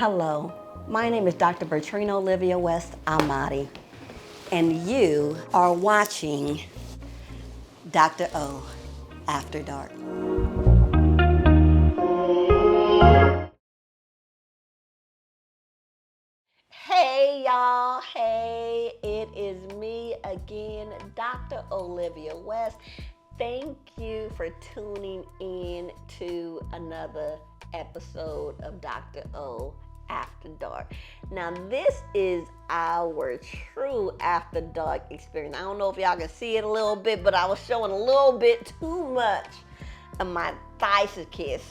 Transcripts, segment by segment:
Hello, my name is Dr. Bertrina Olivia West Amati, and you are watching Dr.O After Dark. Hey y'all, hey, it is me again, Dr. Olivia West. Thank you for tuning in to another episode of Dr.O After Dark. Now this is our true After Dark experience. I don't know if y'all can see it a little bit, but I was showing a little bit too much of my kiss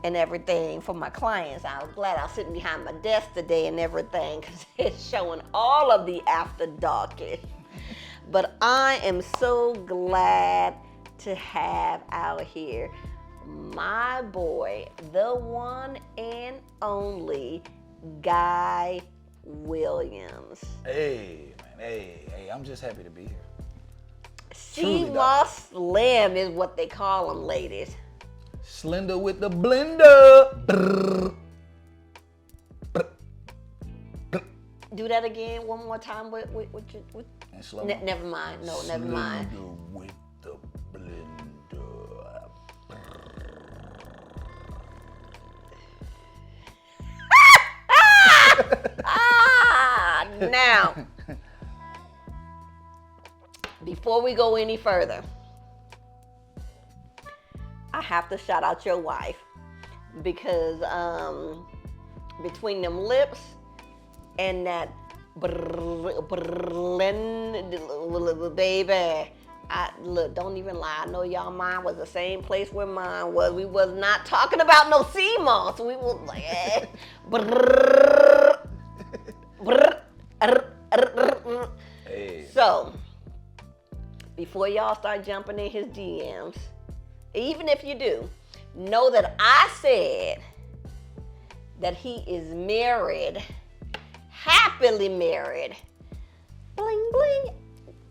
and everything for my clients. I was glad I was sitting behind my desk today and everything because it's showing all of the After Darkish. But I am so glad to have out here my boy, the one and only Guy Williams. Hey, man, hey, I'm just happy to be here. Seamoss Slim is what they call him, ladies. Slender with the blender. Brr. Brr. Brr. Do that again one more time with And slow. never mind. No, never mind. Slender with the blender. Now, before we go any further, I have to shout out your wife because between them lips and that baby, look, don't even lie. I know y'all mine was the same place where mine was. We was not talking about no Seamoss. We was like, Hey. So, before y'all start jumping in his DMs, even if you do, know that I said that he is married, happily married. Bling, bling.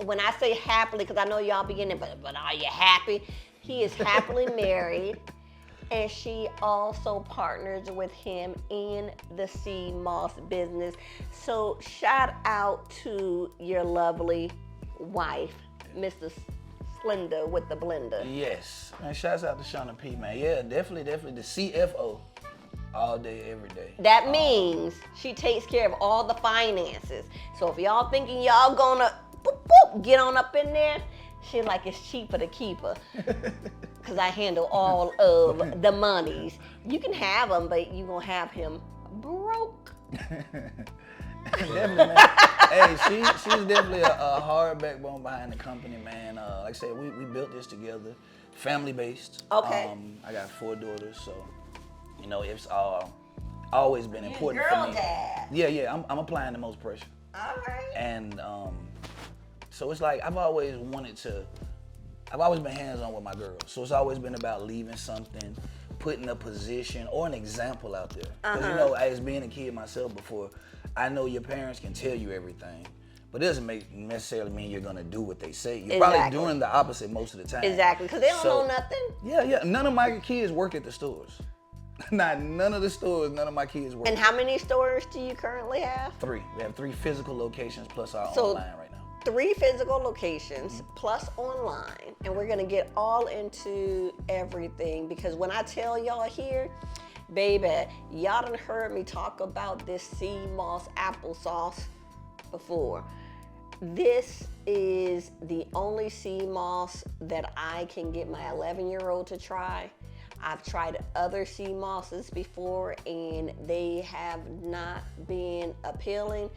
When I say happily, because I know y'all be in it, but are you happy? He is happily married, and she also partners with him in the Seamoss business. So shout out to your lovely wife, Mr. Slender with the blender. Yes, man. Shouts out to Shauna P, man. Yeah, definitely the CFO, all day, every day. That means she takes care of all the finances. So if y'all thinking y'all gonna boop, boop, get on up in there, she like it's cheaper to keep her. Cause I handle all of the monies. You can have them, but you gonna have him broke. Definitely, man. Hey, she's definitely a hard backbone behind the company, man. Like I said, we built this together, family based. Okay. I got 4 daughters, so you know it's always been important girl for me. dad. Yeah. I'm applying the most pressure, All right. and so it's like I've always been hands on with my girls. So it's always been about leaving something, putting a position or an example out there. Because you know, as being a kid myself before, I know your parents can tell you everything, but it doesn't necessarily mean you're gonna do what they say. You're probably doing the opposite most of the time. Exactly, because they don't know nothing. Yeah. None of my kids work at the stores. None of the stores, none of my kids work. And how many stores do you currently have? 3. We have 3 physical locations plus our So, online right now. 3 physical locations plus online, and we're gonna get all into everything because when I tell y'all here, baby, y'all done heard me talk about this Seamoss applesauce before. This is the only Seamoss that I can get my 11-year-old to try. I've tried other Seamosses before and they have not been appealing,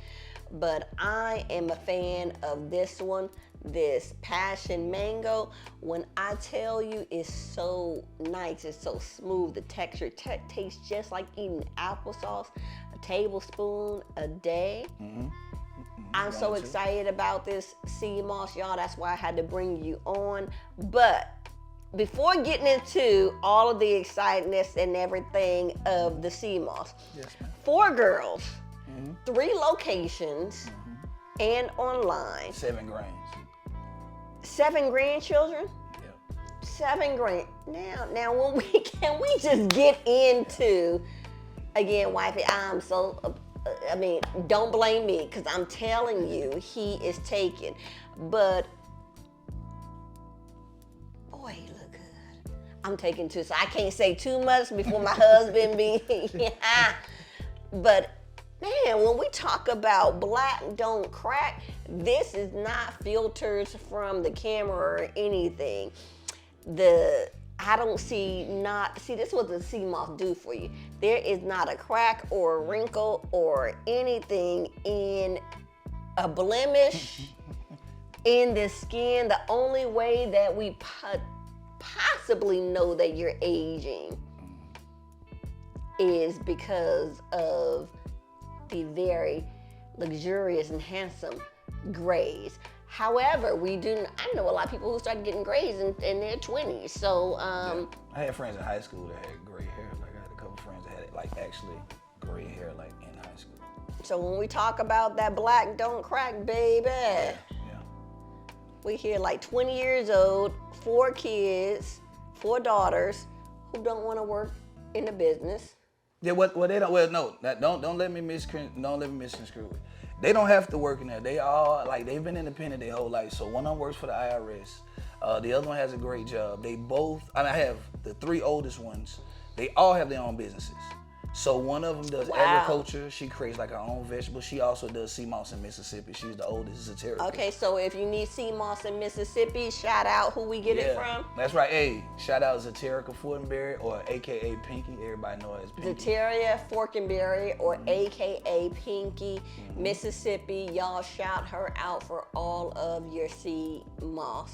but I am a fan of this one, this passion mango. When I tell you it's so nice, it's so smooth, the texture tastes just like eating applesauce, a tablespoon a day. I'm so excited about this Seamoss, y'all. That's why I had to bring you on. But before getting into all of the excitedness and everything of the Seamoss, Yes, ma'am. 4 girls, 3 locations, and online. 7 grains. 7 grandchildren. Yeah. 7 grand. Now, when can we just get into Again, wifey, I mean, don't blame me because I'm telling you, he is taken. But, boy, he look good. I'm taken too, so I can't say too much before my husband be. Yeah. But, man, when we talk about black don't crack, this is not filters from the camera or anything. I don't see this is what the Seamoss do for you. There is not a crack or a wrinkle or anything in a blemish in the skin. The only way that we possibly know that you're aging is because of the very luxurious and handsome grays. However, I know a lot of people who started getting grays in their 20s. So, I had friends in high school that had gray hair. Like, I had a couple friends that had, like, actually gray hair, like, in high school. So when we talk about that black don't crack, baby, Yeah. we hear like 20 years old, 4 kids, 4 daughters who don't want to work in the business. Yeah, well, they don't. Well, no, don't let me misconstrue it. They don't have to work in there. They all they've been independent their whole life. So one of them works for the IRS. The other one has a great job. They both. I have the 3 oldest ones. They all have their own businesses. So one of them does agriculture. She creates like her own vegetables. She also does Seamoss in Mississippi. She's the oldest Esoterica. Okay, so if you need Seamoss in Mississippi, shout out who we get it from. That's right. Hey, shout out Esoterica Fortenberry, or AKA Pinky. Everybody knows her as Pinky. Zeteria Forkenberry, or AKA Pinky, Mississippi. Y'all shout her out for all of your Seamoss.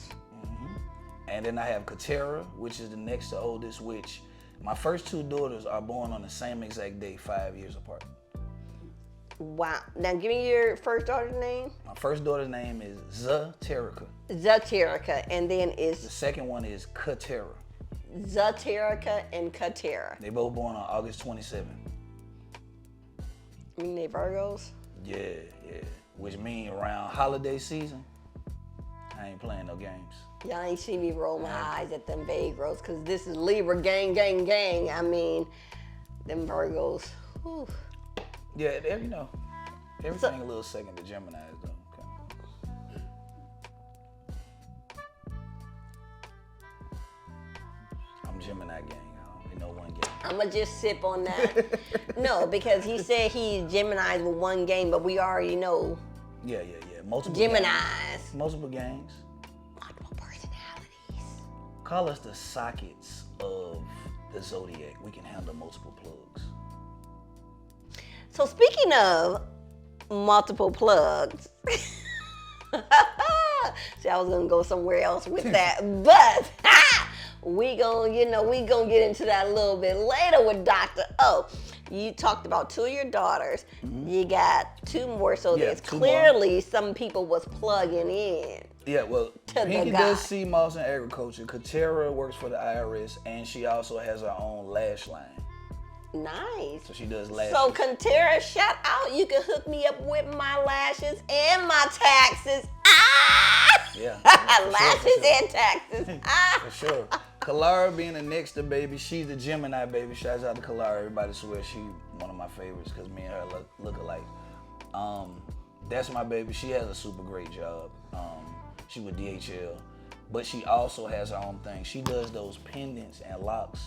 And then I have Katera, which is the next to oldest, which my first 2 daughters are born on the same exact day, 5 years apart. Wow. Now give me your first daughter's name. My first daughter's name is Zeterica. Zeterica, and then The second one is Katera. Zeterica and Katera. They both born on August 27th. I mean, they Virgos? Yeah. Which mean around holiday season, I ain't playing no games. Y'all ain't see me roll my eyes at them Virgos, because this is Libra gang, gang, gang. I mean, them Virgos. Whew. Yeah, everything a little second to Gemini's though. Okay. I'm Gemini gang. I only know one gang. I'm going to just sip on that. No, because he said he's Geminis with one gang, but we already know. Yeah. Multiple Geminis. Gangs. Multiple gangs. Multiple personalities. Call us the sockets of the zodiac. We can handle multiple plugs. So speaking of multiple plugs, see, I was gonna go somewhere else with that, but we gonna get into that a little bit later with Dr.O. You talked about 2 of your daughters. You got 2 more, so there's clearly some people was plugging in. Yeah, well, Pinky does Seamoss in agriculture. Katera works for the IRS, and she also has her own lash line. Nice. So she does lashes. So Katera, shout out. You can hook me up with my lashes and my taxes. Yeah. Lashes and taxes. For sure. Kalara being the next to baby, she's the Gemini baby. Shouts out to Kalara. Everybody swears she's one of my favorites because me and her look alike. That's my baby. She has a super great job. She with DHL, but she also has her own thing. She does those pendants and locks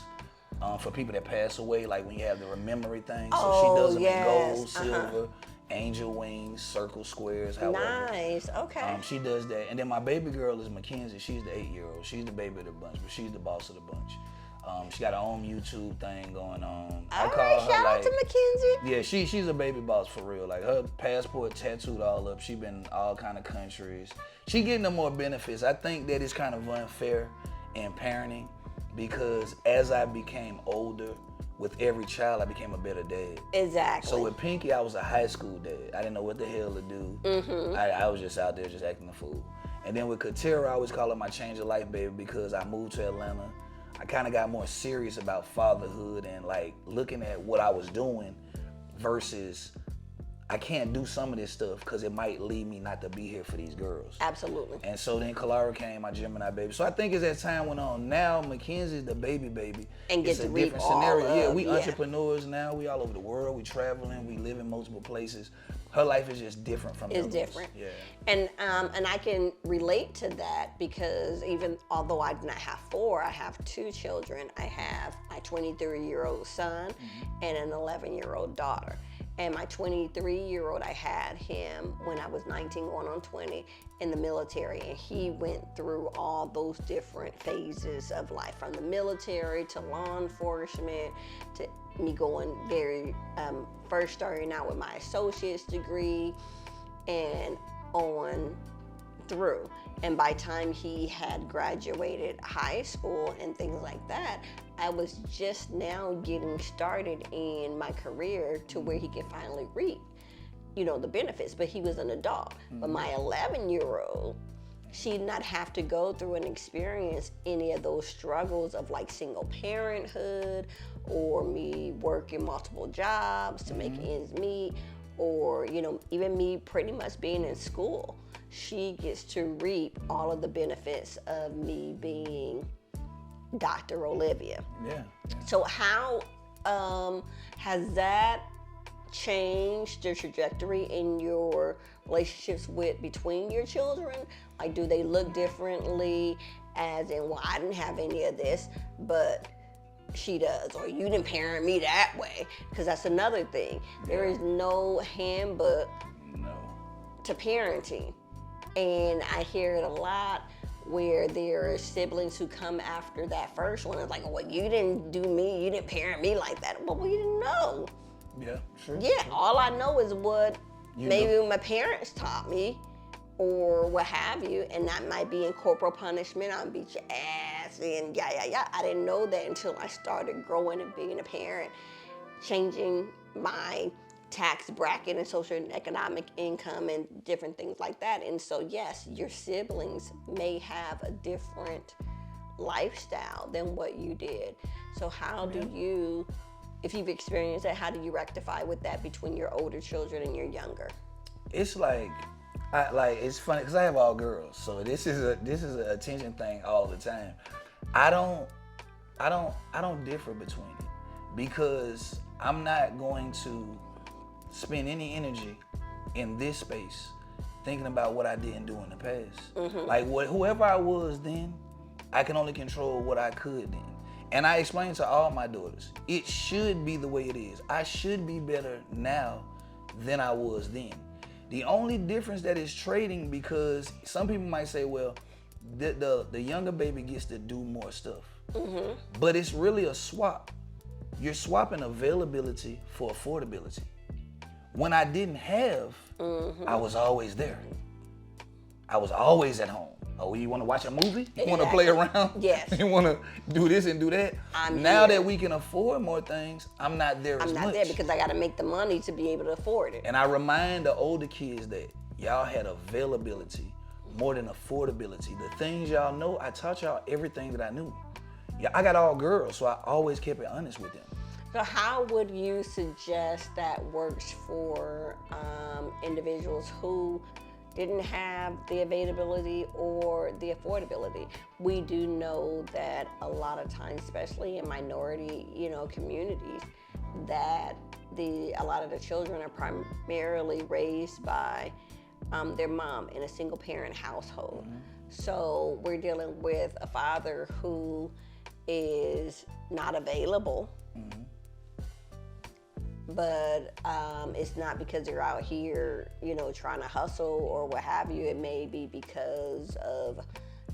for people that pass away, like when you have the memory thing. So she does them in gold, silver, angel wings, circle squares, however. Nice, okay. She does that. And then my baby girl is Mackenzie. She's the 8-year-old. She's the baby of the bunch, but she's the boss of the bunch. She got her own YouTube thing going on. Shout out to Mackenzie. Yeah, she's a baby boss for real. Like, her passport tattooed all up. She been in all kind of countries. She getting the more benefits. I think that it's kind of unfair in parenting because as I became older, with every child, I became a better dad. Exactly. So with Pinky, I was a high school dad. I didn't know what the hell to do. I was just out there just acting a fool. And then with Katera, I always call her my change of life baby because I moved to Atlanta. I kind of got more serious about fatherhood and like looking at what I was doing versus I can't do some of this stuff because it might lead me not to be here for these girls. Absolutely. And so then Kalara came, my Gemini baby. So I think as that time went on, now Mackenzie's the baby. And get it's to a reap different all scenario. Yeah, of- we yeah. entrepreneurs now. We all over the world. We traveling. We live in multiple places. Her life is just different from It's yours. different. Yeah. And I can relate to that because even although I do not have 4, I have 2 children. I have my 23-year-old son and an 11-year-old daughter. And my 23-year-old, I had him when I was 19 going on 20 in the military. And he went through all those different phases of life, from the military to law enforcement to me going first starting out with my associate's degree and on through. And by the time he had graduated high school and things like that, I was just now getting started in my career to where he could finally reap, the benefits. But he was an adult. But my 11-year-old, she did not have to go through and experience any of those struggles of like single parenthood or me working multiple jobs to make ends meet, or even me pretty much being in school. She gets to reap all of the benefits of me being Dr. Olivia. Yeah. So how has that changed the trajectory in your relationships between your children? Like, do they look differently, as in, well, I didn't have any of this, but she does, or you didn't parent me that way? Because that's another thing. There is no handbook to parenting. And I hear it a lot where there are siblings who come after that first one. It's like, well, you didn't do me, you didn't parent me like that. Well, we didn't know. Yeah, sure. Yeah, all I know is what maybe my parents taught me or what have you, and that might be in corporal punishment. I'll beat your ass and yeah. I didn't know that until I started growing and being a parent, changing my tax bracket and social and economic income and different things like that. And so yes, your siblings may have a different lifestyle than what you did. So how do you, if you've experienced that, how do you rectify with that between your older children and your younger? It's like, it's funny because I have all girls, so this is an attention thing all the time. I don't differ between it because I'm not going to spend any energy in this space thinking about what I didn't do in the past. Like whoever I was then, I can only control what I could then. And I explain to all my daughters, it should be the way it is. I should be better now than I was then. The only difference that is trading, because some people might say, well, the younger baby gets to do more stuff. But it's really a swap. You're swapping availability for affordability. When I didn't have, I was always there. I was always at home. Oh, you want to watch a movie? You want to play around? Yes. You want to do this and do that? Now that we can afford more things, I'm not there as much. I'm not there because I got to make the money to be able to afford it. And I remind the older kids that y'all had availability more than affordability. The things y'all know, I taught y'all everything that I knew. Yeah, I got all girls, so I always kept it honest with them. So how would you suggest that works for individuals who didn't have the availability or the affordability? We do know that a lot of times, especially in minority, communities, that a lot of the children are primarily raised by their mom in a single parent household. So we're dealing with a father who is not available. But it's not because they're out here, trying to hustle or what have you. It may be because of,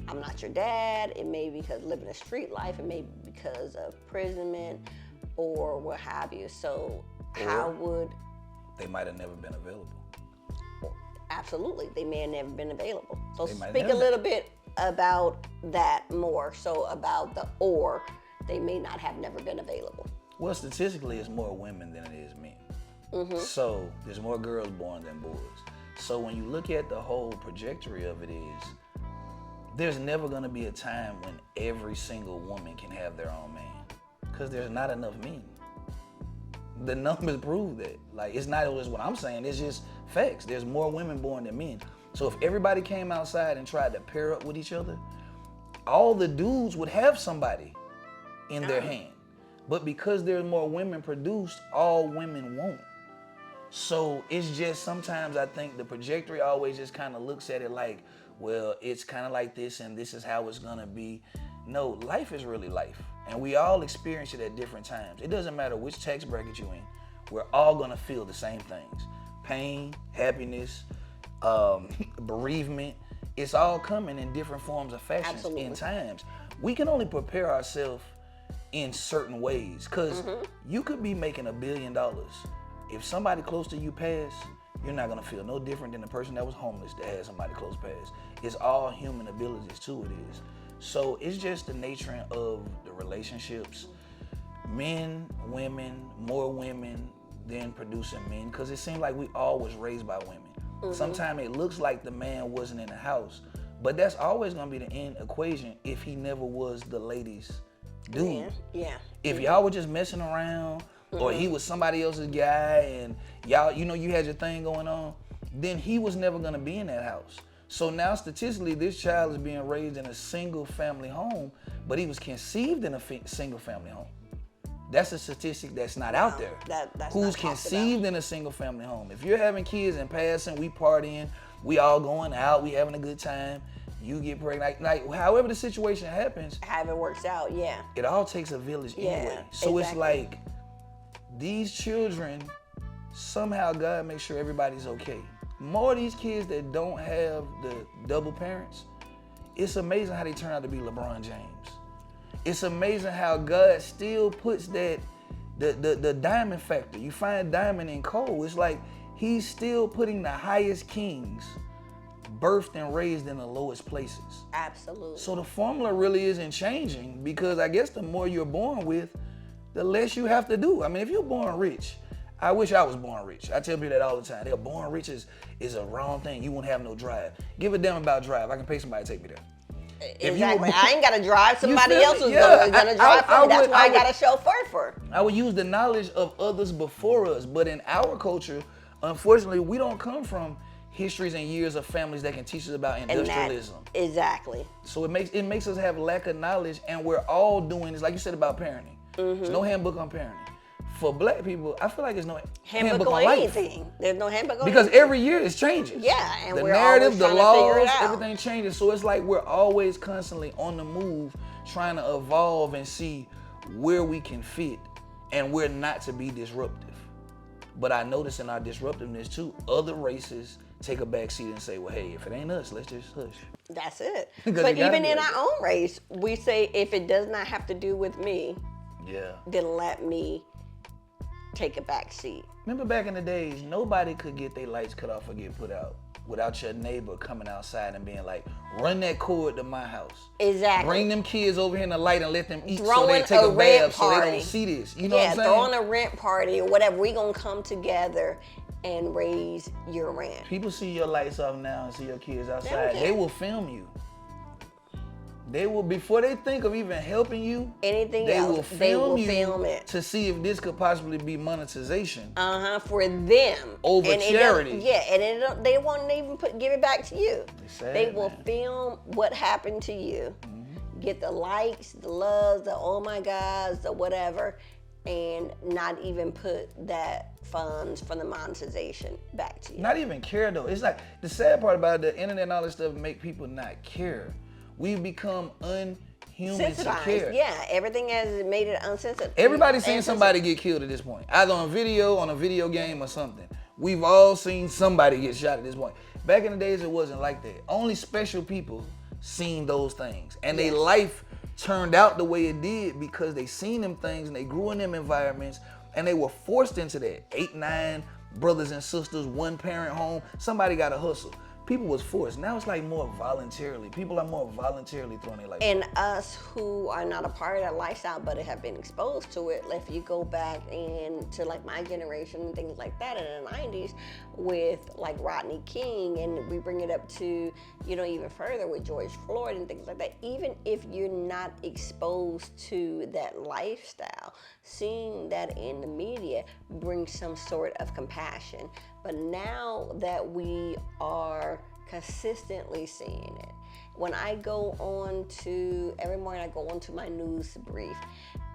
I'm not your dad. It may be because living a street life. It may be because of imprisonment or what have you. So how would... They might have never been available. Absolutely. They may have never been available. So speak a little bit about that more. So about they may not have never been available. Well, statistically, it's more women than it is men. So there's more girls born than boys. So when you look at the whole trajectory of it is, there's never gonna be a time when every single woman can have their own man, because there's not enough men. The numbers prove that. Like, it's not always what I'm saying, it's just facts. There's more women born than men. So if everybody came outside and tried to pair up with each other, all the dudes would have somebody in their hand. But because there's more women produced, all women won't. So it's just sometimes I think the trajectory always just kind of looks at it like, well, it's kind of like this and this is how it's gonna be. No, life is really life. And we all experience it at different times. It doesn't matter which tax bracket you're in. We're all gonna feel the same things. Pain, happiness, bereavement. It's all coming in different forms of fashion in times. We can only prepare ourselves in certain ways. Cause you could be making $1 billion. If somebody close to you pass, you're not gonna feel no different than the person that was homeless that had somebody close pass. It's all human abilities too, it is. So it's just the nature of the relationships. Men, women, more women than producing men, because it seems like we all was raised by women. Sometimes it looks like the man wasn't in the house, but that's always gonna be the end equation if he never was the lady's dude. Yeah. If y'all were just messing around, or he was somebody else's guy and y'all, you know, you had your thing going on, then he was never gonna be in that house. So now statistically, this child is being raised in a single family home, but he was conceived in a single family home. That's a statistic that's not out there. That's Who's not conceived in a single family home. If you're having kids and passing, we partying, we all going out, we having a good time, you get pregnant, like however the situation happens. However it works out, yeah. It all takes a village anyway. So it's like, these children, somehow God makes sure everybody's okay. More of these kids that don't have the double parents, it's amazing how they turn out to be LeBron James. It's amazing how God still puts that, the diamond factor. You find diamond in coal. It's like he's still putting the highest kings birthed and raised in the lowest places. Absolutely. So the formula really isn't changing, because I guess the more you're born with, the less you have to do. I mean, if you're born rich, I wish I was born rich. I tell people that all the time. They're born rich is a wrong thing. You won't have no drive. Give a damn about drive. I can pay somebody to take me there. Exactly. I ain't got to drive. Somebody else is gonna drive for me. That's why I got a chauffeur for. I would use the knowledge of others before us. But in our culture, unfortunately, we don't come from histories and years of families that can teach us about industrialism. Exactly. So it makes us have lack of knowledge, and we're all doing this, like you said about parenting. There's no handbook on parenting. For black people, I feel like there's no handbook on life. Anything. There's no handbook on Because anything. every year it's changing. Yeah, and the we're narrative, always the trying to figure it laws, out. everything changes. So it's like we're always constantly on the move, trying to evolve and see where we can fit, and we're not to be disruptive. But I notice in our disruptiveness too, other races take a back seat and say, well, hey, if it ain't us, let's just hush. That's it. Because But it gotta even be in like our own race, we say if it does not have to do with me, Yeah. then let me take a back seat. Remember back in the days, nobody could get their lights cut off or get put out without your neighbor coming outside and being like, run that cord to my house. Exactly. Bring them kids over here in the light and let them eat so Throwing they take a a rent bath so they party. don't see this. You know what I'm saying? throwing a rent party or whatever. We gonna come together and raise your rent. People see your lights off now and see your kids outside. care. They will film you. They will, before they think of even helping you, Anything they else, will they will film you film it. to see if this could possibly be monetization. For them. Over And charity. They won't even give it back to you. It's sad, They will man. film what happened to you, get the likes, the loves, the oh my gods, the whatever, and not even put that funds from the monetization back to you. Not even care though. It's like the sad part about the internet and all this stuff make people not care. We've become unhuman to care. Sensitized, yeah. Everything has made it unsensitive. Everybody's seen somebody get killed at this point, either on a video game or something. We've all seen somebody get shot at this point. Back in the days, it wasn't like that. Only special people seen those things, and their life turned out the way it did because they seen them things and they grew in them environments, and they were forced into that. 8, 9 brothers and sisters, one parent home. Somebody got to hustle. people was forced. Now it's like more voluntarily. People are more voluntarily throwing their life. And us who are not a part of that lifestyle but have been exposed to it, if you go back into like my generation and things like that in the 90s with like Rodney King, and we bring it up to, you know, even further with George Floyd and things like that, even if you're not exposed to that lifestyle, seeing that in the media brings some sort of compassion. But now that we are consistently seeing it, when I go on to, every morning I go on to my news brief,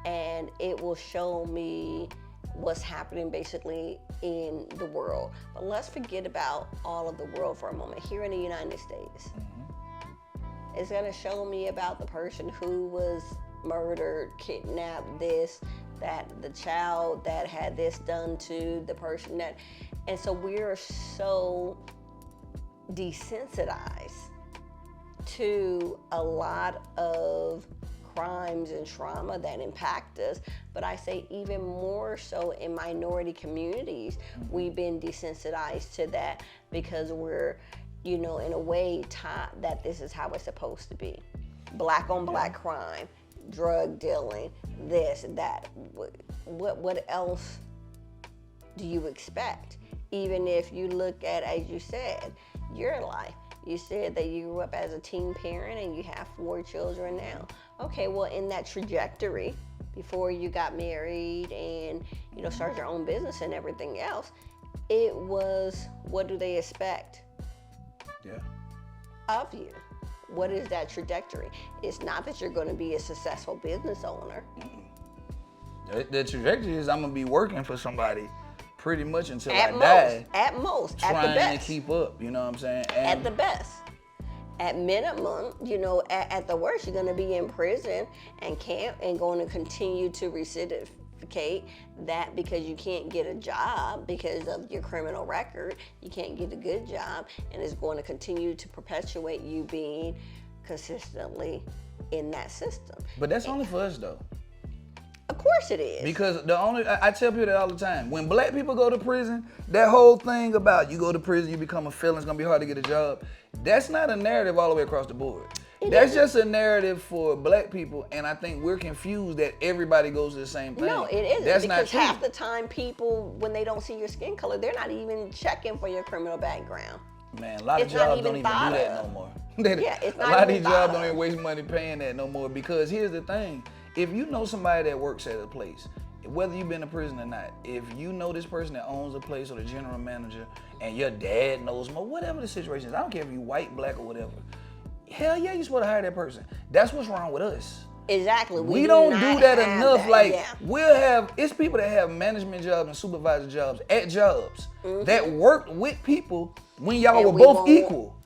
and it will show me what's happening basically in the world. But let's forget about all of the world for a moment. Here in the United States, it's gonna show me about the person who was murdered, kidnapped, this, that, the child that had this done to the person that, and so we're so desensitized to a lot of crimes and trauma that impact us. But I say even more so in minority communities, we've been desensitized to that because we're, you know, in a way taught that this is how it's supposed to be. Black on black crime, drug dealing, this, that. What else do you expect? Even if you look at, as you said, your life. You said that you grew up as a teen parent and you have 4 children now. Okay, well, in that trajectory, before you got married and, you know, started your own business and everything else, it was, what do they expect of you? What is that trajectory? It's not that you're going to be a successful business owner. The trajectory is I'm going to be working for somebody pretty much until At I most, die. at most, at the trying best. to keep up, you know what I'm saying? At the best. At minimum, you know, at the worst, you're going to be in prison and camp and going to continue to recidivate that because you can't get a job because of your criminal record. You can't get a good job, and it's going to continue to perpetuate you being consistently in that system. But that's only for us, though. Of course it is. Because I tell people that all the time. When black people go to prison, that whole thing about you go to prison, you become a felon, it's gonna be hard to get a job, that's not a narrative all the way across the board. That's just a narrative for black people, and I think we're confused that everybody goes to the same thing. No, it isn't. That's because not true. half the time people, when they don't see your skin color, they're not even checking for your criminal background. Man, a lot of It's not jobs even don't even do thought that of. no more. Yeah, it's a not lot of even these thought jobs don't of. even waste money paying that no more, because here's the thing. If you know somebody that works at a place, whether you've been in prison or not, if you know this person that owns a place or the general manager and your dad knows more, whatever the situation is, I don't care if you white, black, or whatever, hell yeah, you're supposed to hire that person. That's what's wrong with us. Exactly. We don't not do that have enough. that. Like, Yeah. we'll have, it's people that have management jobs and supervisor jobs at jobs that worked with people when y'all And were we both won't- equal.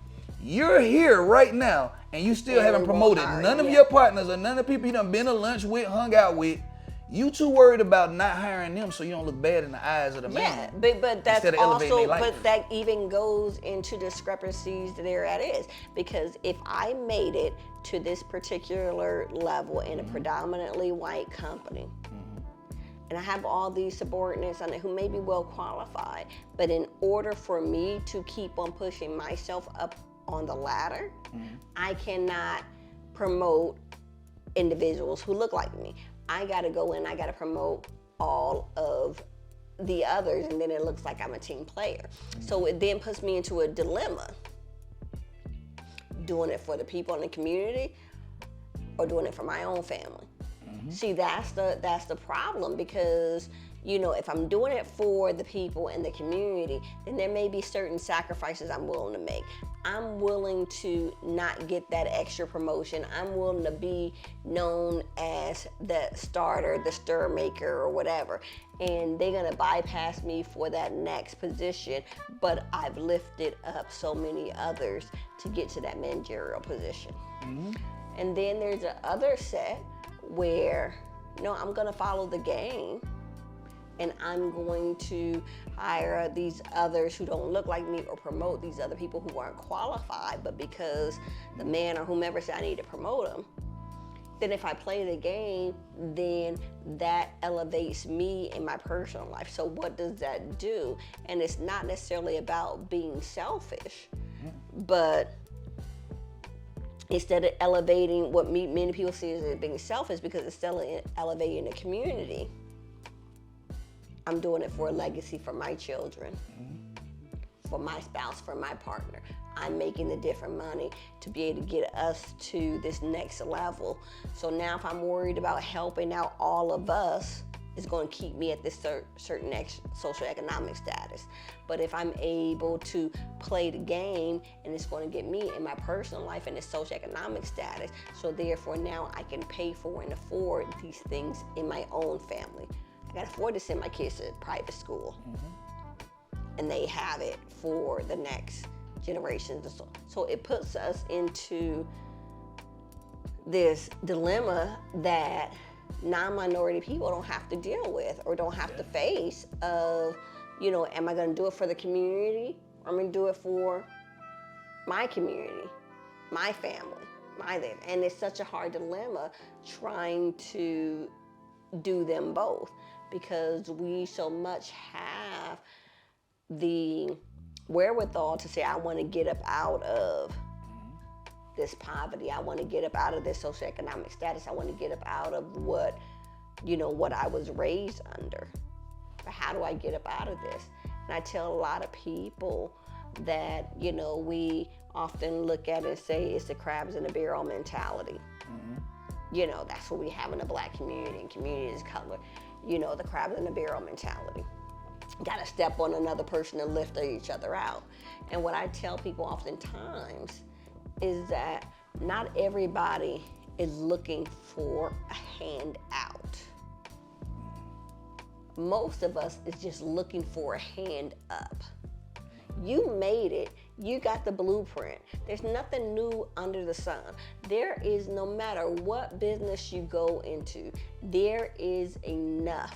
You're here right now and you still And haven't we won't promoted hire none of you. your partners or none of the people you done been to lunch with, hung out with. You too worried about not hiring them so you don't look bad in the eyes of the Yeah, man. but that's instead of elevating also, their life. but that even goes into discrepancies there at is. Because if I made it to this particular level in a predominantly white company, and I have all these subordinates on it who may be well qualified, but in order for me to keep on pushing myself up on the ladder, I cannot promote individuals who look like me. I gotta go in, I gotta promote all of the others, and then it looks like I'm a team player. So it then puts me into a dilemma. Doing it for the people in the community or doing it for my own family. See, that's the problem, because, you know, if I'm doing it for the people in the community, then there may be certain sacrifices I'm willing to make. I'm willing to not get that extra promotion. I'm willing to be known as the starter, the stir maker, or whatever. And they're gonna bypass me for that next position, but I've lifted up so many others to get to that managerial position. And then there's the other set where, no, I'm gonna follow the game, and I'm going to hire these others who don't look like me or promote these other people who aren't qualified, but because the man or whomever said I need to promote them, then if I play the game, then that elevates me in my personal life. So what does that do? And it's not necessarily about being selfish, But instead of elevating what many people see as being selfish, because it's still elevating the community, I'm doing it for a legacy for my children, for my spouse, for my partner. I'm making the different money to be able to get us to this next level. So now if I'm worried about helping out all of us, it's going to keep me at this certain socioeconomic status. But if I'm able to play the game, and it's going to get me in my personal life in this socioeconomic status, so therefore now I can pay for and afford these things in my own family. I can afford to send my kids to private school, and they have it for the next generations. So it puts us into this dilemma that non-minority people don't have to deal with or don't have to face of, you know, am I going to do it for the community, or am I going to do it for my community, my family, my life? And it's such a hard dilemma trying to do them both, because we so much have the wherewithal to say, I want to get up out of this poverty. I want to get up out of this socioeconomic status. I want to get up out of what I was raised under. But how do I get up out of this? And I tell a lot of people that, you know, we often look at it and say it's the crabs in the barrel mentality. You know, that's what we have in the Black community and communities of color. You know, the crabs in the barrel mentality. Got to step on another person and lift each other out. And what I tell people oftentimes is that not everybody is looking for a handout. Most of us is just looking for a hand up. You made it. You got the blueprint. There's nothing new under the sun. There is, no matter what business you go into, there is enough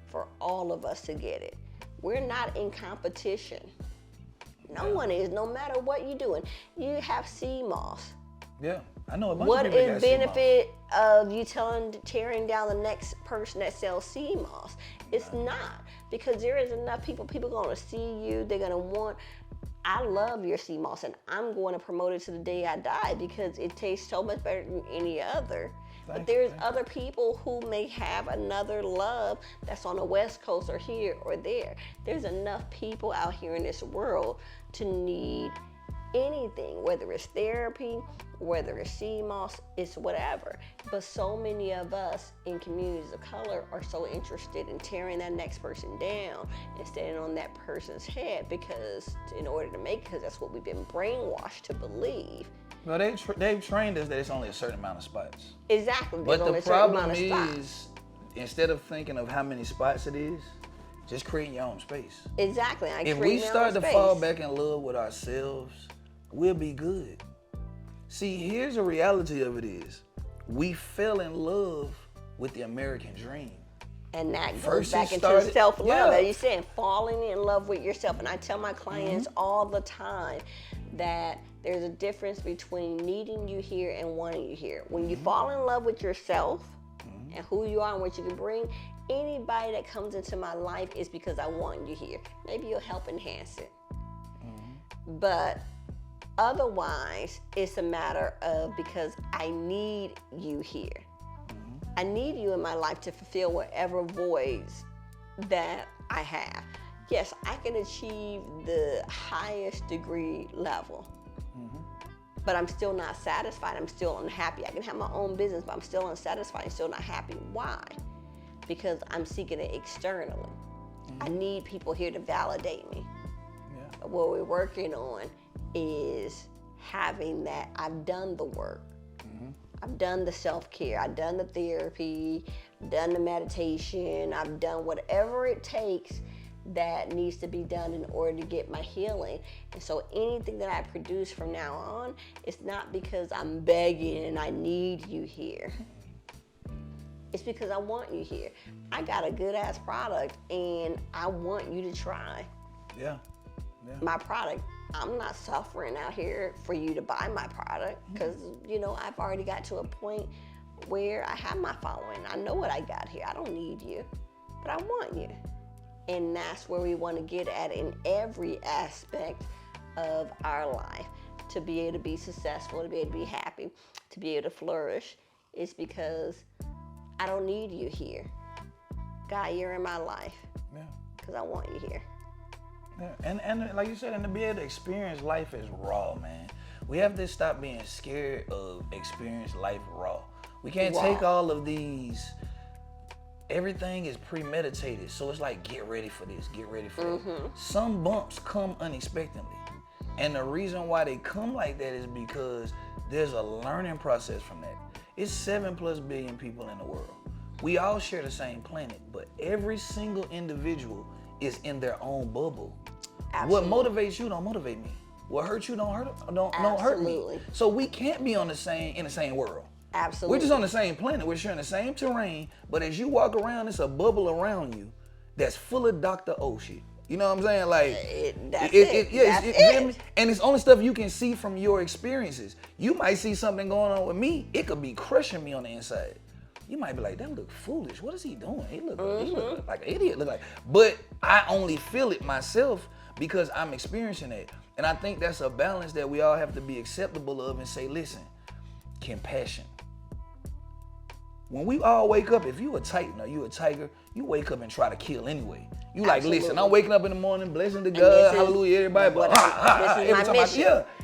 for all of us to get it. We're not in competition. No one is, no matter what you're doing. You have Seamoss. Yeah, I know a bunch What of people is that got benefit of you tearing down the next person that sells Seamoss? It's not, because there is enough people going to see you. They're going to want, I love your Seamoss, and I'm going to promote it to the day I die because it tastes so much better than any other. But there's other people who may have another love that's on the West Coast or here or there. There's enough people out here in this world to need anything, whether it's therapy, whether it's Seamoss, it's whatever. But so many of us in communities of color are so interested in tearing that next person down and standing on that person's head, because in order to make, because that's what we've been brainwashed to believe. Well, they've trained us that it's only a certain amount of spots. Exactly. But the problem is, instead of thinking of how many spots it is, just create your own space. Exactly. If we start to fall back in love with ourselves, we'll be good. See, here's the reality of it is, we fell in love with the American dream. And that goes back into self-love. As you said, falling in love with yourself. And I tell my clients all the time that there's a difference between needing you here and wanting you here. When you fall in love with yourself and who you are and what you can bring, anybody that comes into my life is because I want you here. Maybe you'll help enhance it. But otherwise, it's a matter of because I need you here. I need you in my life to fulfill whatever voids that I have. Yes, I can achieve the highest degree level, but I'm still not satisfied. I'm still unhappy. I can have my own business, but I'm still unsatisfied and still not happy. Why? Because I'm seeking it externally. I need people here to validate me. But what we're working on is having that. I've done the work. I've done the self-care, I've done the therapy, I've done the meditation, I've done whatever it takes that needs to be done in order to get my healing. And so anything that I produce from now on, it's not because I'm begging and I need you here. It's because I want you here. I got a good ass product and I want you to try my product. I'm not suffering out here for you to buy my product, because, you know, I've already got to a point where I have my following. I know what I got here. I don't need you, but I want you. And that's where we want to get at in every aspect of our life, to be able to be successful, to be able to be happy, to be able to flourish, is because I don't need you here. God, you're in my life. Yeah. Because I want you here. Yeah. And like you said, and to be able to experience life as raw, man. We have to stop being scared of experience life raw. We can't take all of these, everything is premeditated. So it's like, get ready for this, get ready for that. Some bumps come unexpectedly. And the reason why they come like that is because there's a learning process from that. It's 7+ billion people in the world. We all share the same planet, but every single individual is in their own bubble. Absolutely. What motivates you don't motivate me. What hurts you don't hurt me. So we can't be in the same world. Absolutely. We're just on the same planet. We're sharing the same terrain, but as you walk around, it's a bubble around you that's full of Dr.O shit. You know what I'm saying? Like, that's it. And it's only stuff you can see from your experiences. You might see something going on with me. It could be crushing me on the inside. You might be like, that look foolish. What is he doing? He look like an idiot. But I only feel it myself because I'm experiencing it. And I think that's a balance that we all have to be acceptable of and say, listen, compassion. When we all wake up, if you a titan or you a tiger, you wake up and try to kill anyway. You like, listen, I'm waking up in the morning, blessing to God, hallelujah, everybody.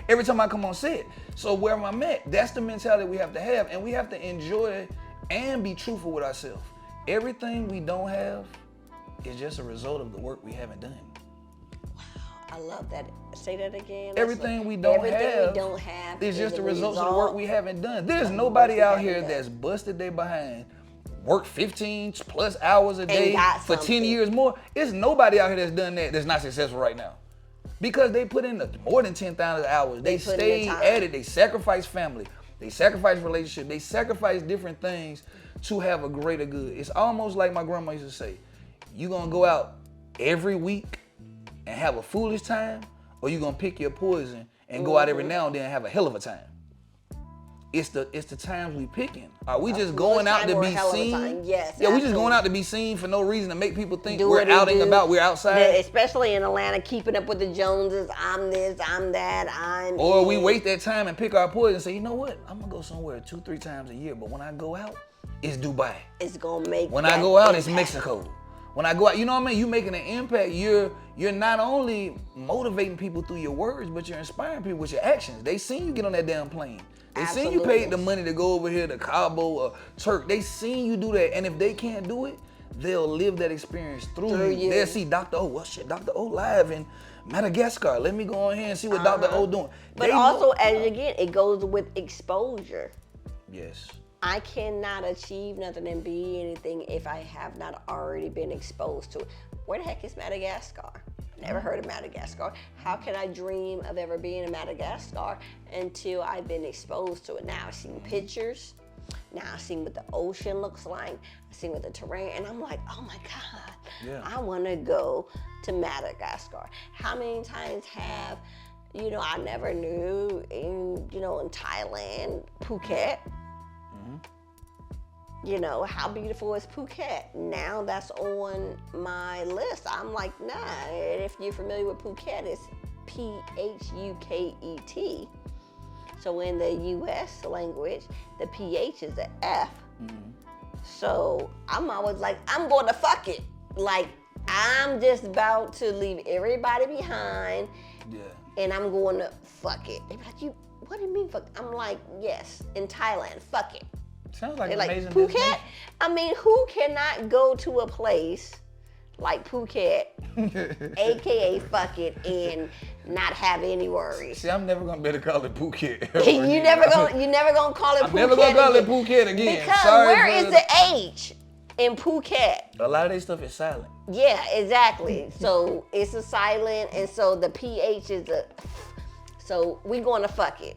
Every time I come on set. So where I'm at, that's the mentality we have to have, and we have to enjoy and be truthful with ourselves. Everything we don't have is just a result of the work we haven't done. I love that. Say that again. Everything we don't have is just the results of the work we haven't done. There's nobody out here that's busted their behind, worked 15+ hours a day for 10 years more. There's nobody out here that's done that that's not successful right now. Because they put in more than 10,000 hours. They stayed at it. They sacrificed family. They sacrifice relationship. They sacrifice different things to have a greater good. It's almost like my grandma used to say, you gonna go out every week and have a foolish time, or you gonna pick your poison and go out every now and then and have a hell of a time? It's the times we picking. Are we just going out to be seen? Yes. Yeah, we just going out to be seen for no reason to make people think we're outing about, we're outside. Especially in Atlanta, keeping up with the Joneses. I'm this, I'm that, Or we wait that time and pick our poison and say, you know what? I'm gonna go somewhere 2-3 times a year, but when I go out, it's Dubai. It's gonna make. When I go out, it's Mexico. When I go out, you know what I mean? You're making an impact. You're not only motivating people through your words, but you're inspiring people with your actions. They seen you get on that damn plane. They seen you paid the money to go over here to Cabo or Turk. They seen you do that. And if they can't do it, they'll live that experience through you. They'll see Dr.O. Well, shit, Dr.O. live in Madagascar. Let me go on here and see what Dr.O. doing. But also, as again, it goes with exposure. Yes. I cannot achieve nothing and be anything if I have not already been exposed to it. Where the heck is Madagascar? Never heard of Madagascar. How can I dream of ever being in Madagascar until I've been exposed to it? Now I've seen pictures. Now I've seen what the ocean looks like. I've seen what the terrain, and I'm like, oh my God, I want to go to Madagascar. How many times have, I never knew in Thailand, Phuket. How beautiful is Phuket? Now that's on my list. I'm like, nah. And if you're familiar with Phuket, it's Phuket. So in the U.S. language, the PH is an F. So I'm always like, I'm going to fuck it. Like, I'm just about to leave everybody behind. Yeah. And I'm going to fuck it. They're like, what do you mean fuck? I'm like, yes, in Thailand, fuck it. Sounds like an amazing Phuket. destination. I mean, who cannot go to a place like Phuket, aka fuck it, and not have any worries? See, I'm never gonna be able to call it Phuket. you never gonna call it Phuket. I'm never gonna call it Phuket again. Because where is the H in Phuket? A lot of this stuff is silent. Yeah, exactly. So it's a silent, and so the PH is a. So we going to fuck it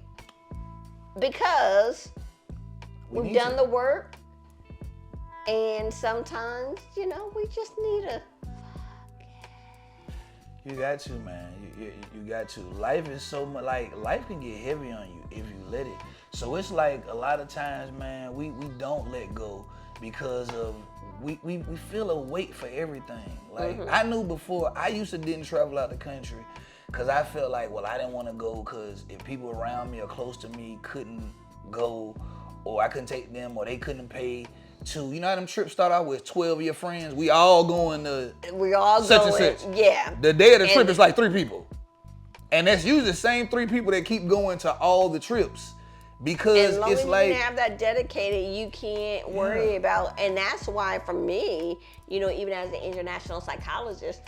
because we've done the work, and sometimes, we just need a fuck it. You got to, man. You got to. Life is so much, life can get heavy on you if you let it. So it's like a lot of times, man, we don't let go because of, we feel a weight for everything. I knew before, I used to didn't travel out the country Because I felt like, well, I didn't want to go because if people around me or close to me couldn't go, or I couldn't take them, or they couldn't pay to, you know how them trips start out with 12 of your friends? We all going to such and such. Yeah. The day of the trip is like 3 people. And that's usually the same 3 people that keep going to all the trips. Because as long it's as like, you have that dedicated, you can't worry about, and that's why for me, you know, even as an international psychologist,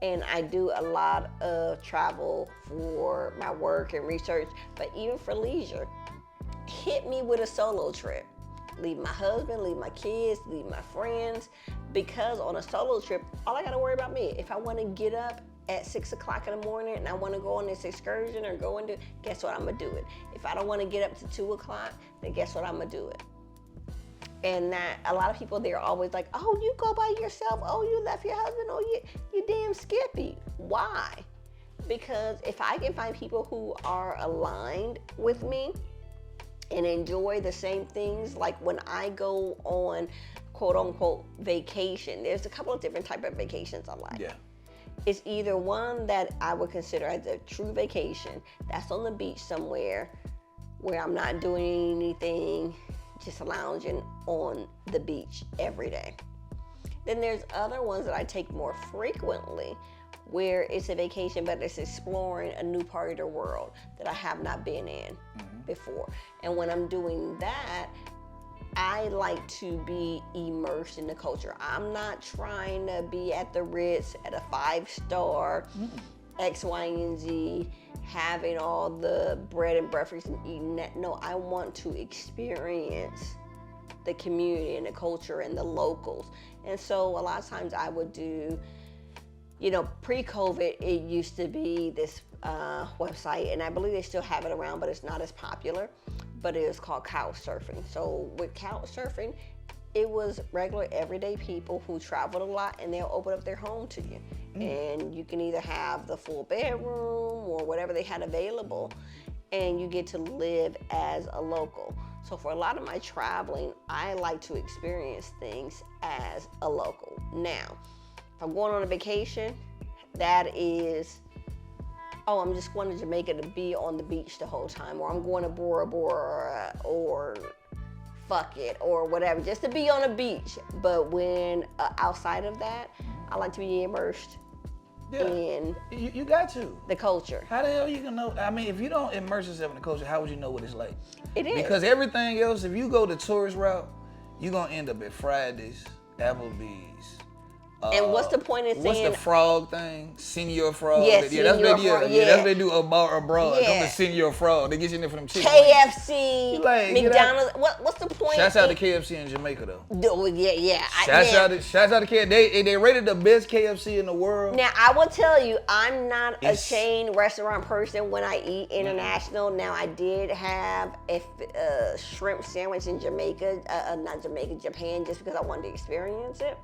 and I do a lot of travel for my work and research, but even for leisure, hit me with a solo trip. Leave my husband, leave my kids, leave my friends, because on a solo trip, all I gotta worry about me. If I wanna get up at 6 o'clock in the morning and I want to go on this excursion or go and do, guess what, I'm gonna do it. If I don't want to get up to 2 o'clock, then guess what, I'm gonna do it. And that, a lot of people, they're always like, oh, you go by yourself, oh, you left your husband, oh, you damn skippy. Why? Because if I can find people who are aligned with me and enjoy the same things, like when I go on quote unquote vacation, there's a couple of different type of vacations I like. yeah. It's either one that I would consider as a true vacation, that's on the beach somewhere where I'm not doing anything, just lounging on the beach every day. Then there's other ones that I take more frequently where it's a vacation, but it's exploring a new part of the world that I have not been in before. And when I'm doing that, I like to be immersed in the culture. I'm not trying to be at the Ritz at a 5-star X, Y, and Z, having all the bread and breakfast and eating that. No, I want to experience the community and the culture and the locals. And so a lot of times I would do, you know, pre-COVID, it used to be this website, and I believe they still have it around, but it's not as popular. But it was called couch surfing. So with couch surfing, it was regular everyday people who traveled a lot, and they'll open up their home to you. And you can either have the full bedroom or whatever they had available, and you get to live as a local. So for a lot of my traveling, I like to experience things as a local. Now, if I'm going on a vacation, that is, oh, I'm just going to Jamaica to be on the beach the whole time, or I'm going to Bora Bora, or fuck it, or whatever, just to be on a beach. But when outside of that, I like to be immersed in you got to. the culture. How the hell you gonna know? I mean, if you don't immerse yourself in the culture, how would you know what it's like? It is. Because everything else, if you go the tourist route, you're gonna end up at Fridays, Applebee's. And what's the point in what's saying? the frog thing? Senior frog. Yeah, that's senior what they do. frog, Yeah, that's yeah. what they do abroad. Yeah. Come to senior frog. They get you in there for them chicken wings. KFC, Like, McDonald's. What's the point? Shouts out to KFC in Jamaica though. Yeah. Shouts out to KFC. They rated the best KFC in the world. Now, I will tell you, I'm not a chain restaurant person when I eat international. Now, I did have a shrimp sandwich in Jamaica, Japan, just because I wanted to experience it.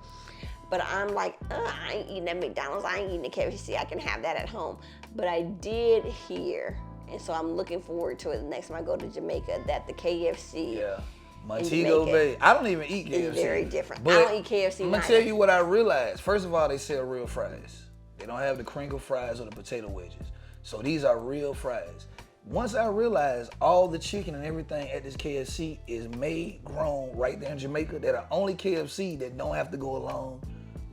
But I'm like, I ain't eating at McDonald's, I ain't eating at KFC, I can have that at home. But I did hear, and so I'm looking forward to it the next time I go to Jamaica, that the KFC Montego Bay. I don't even eat KFC. is very different. But I don't eat KFC. I'm gonna tell you what I realized. First of all, they sell real fries. They don't have the crinkle fries or the potato wedges. So these are real fries. Once I realized all the chicken and everything at this KFC is made, grown right there in Jamaica, they're the only KFC that don't have to go along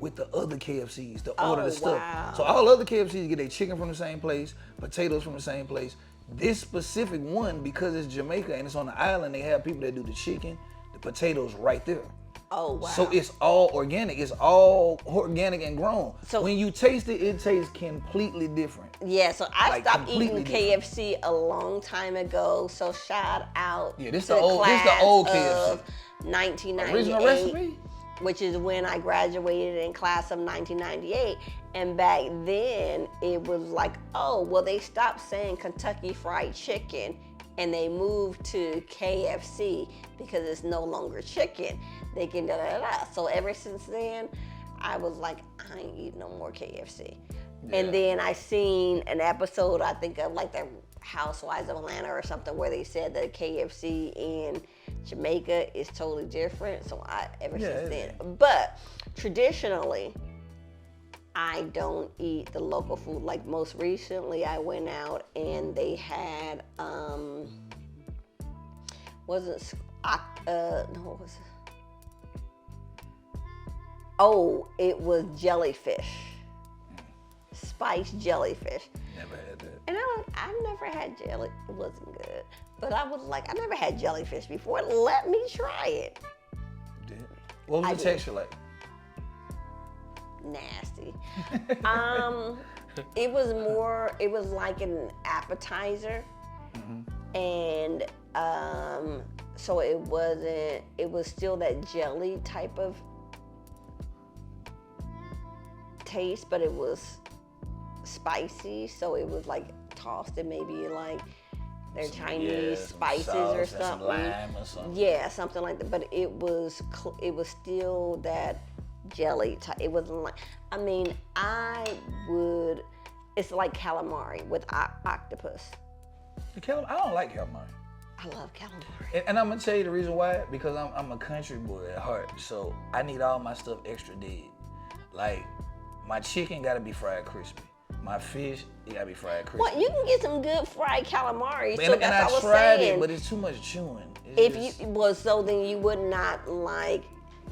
with the other KFCs to order the stuff. Wow. So all other KFCs get their chicken from the same place, potatoes from the same place. This specific one, because it's Jamaica and it's on the island, they have people that do the chicken, the potatoes right there. Oh, wow. So it's all organic. It's all organic and grown. So when you taste it, it tastes completely different. Yeah, so I stopped eating different. KFC a long time ago. So shout out This to the old KFC. of 1998. Original recipe? Which is when I graduated in class of 1998. And back then, it was like, oh, well, they stopped saying Kentucky Fried Chicken and they moved to KFC because it's no longer chicken. They can da-da-da-da. So ever since then, I was like, I ain't eating no more KFC. Yeah. And then I seen an episode, I think of like the Housewives of Atlanta or something, where they said that KFC in Jamaica is totally different. So ever since then. But traditionally, I don't eat the local food. Like most recently, I went out and they had what was it? Oh, it was jellyfish, spiced jellyfish. Never had that. And I've never had jelly. It wasn't good, but I was like, I never had jellyfish before. Let me try it. You did? What was the texture like? Nasty. It was like an appetizer, and so it was still that jelly type of taste, but it was spicy, so it was like tossed in maybe like their Chinese spices or something. Some lime or something. Yeah, something like that. But it was still that jelly type. It wasn't like, I mean, it's like calamari with octopus. I don't like calamari. I love calamari. And I'm gonna tell you the reason why. Because I'm a country boy at heart, so I need all my stuff extra dead. Like, my chicken gotta be fried crispy. My fish, it gotta be fried crispy. Well, you can get some good fried calamari. But, so and that's I what I was tried saying. it, but it's too much chewing. So then you would not like,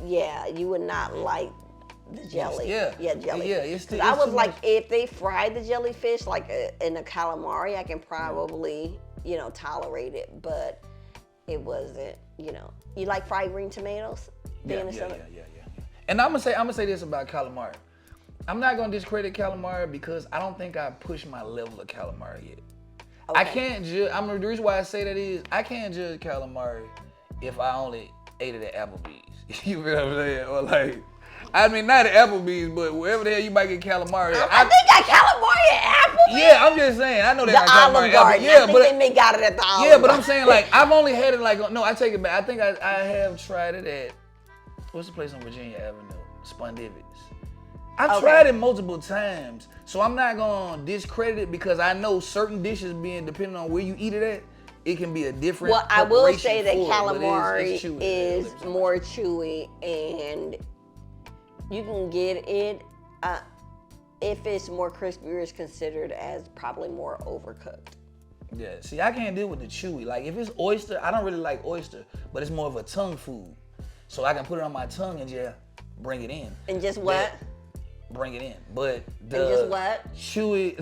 you would not like the jelly. Jelly. Yeah, it's I was like, much. if they fried the jellyfish like in a calamari, I can probably, tolerate it, but it wasn't, You like fried green tomatoes? Yeah. And I'm gonna say this about calamari. I'm not gonna discredit calamari because I don't think I pushed my level of calamari yet. Okay. I can't judge. The reason why I say that is I can't judge calamari if I only ate it at Applebee's. You feel what I'm saying? Or like, I mean, not at Applebee's, but wherever the hell you might get calamari. I think I calamari at Applebee's. Yeah, I'm just saying. I know they got calamari Olive at Garden. Applebee's. Yeah, I think they got it at the Olive Garden. Yeah, but I'm saying like I've only had it like no, I take it back. I think I have tried it at what's the place on Virginia Avenue? Spondivits. I've tried it multiple times, so I'm not gonna discredit it because I know certain dishes depending on where you eat it at, it can be a different. Well, I will say that for it, calamari it's chewy. is more chewy, and you can get it if it's more crispy. It's considered as probably more overcooked. Yeah, see, I can't deal with the chewy. Like if it's oyster, I don't really like oyster, but it's more of a tongue food, so I can put it on my tongue and just bring it in. And just what? Bring it in, but just what? Chewy,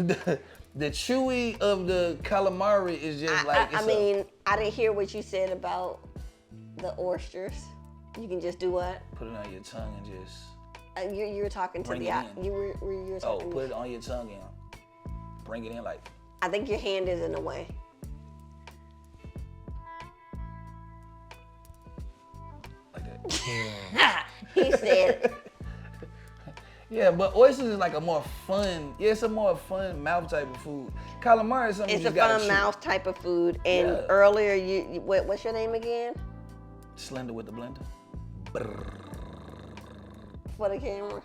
the chewy of the calamari is just like. I mean, I didn't hear what you said about the oysters. You can just do what? Put it on your tongue and just. You were talking to bring the. it in. You were talking. Put it on your tongue and bring it in like. I think your hand is in the way. Like that. He said. Yeah, but oysters is like a more fun. Yeah, it's a more fun mouth type of food. Calamari is something It's you a just gotta fun chew. mouth type of food. And earlier, what's your name again? Slender with the blender. Brrr. For the camera.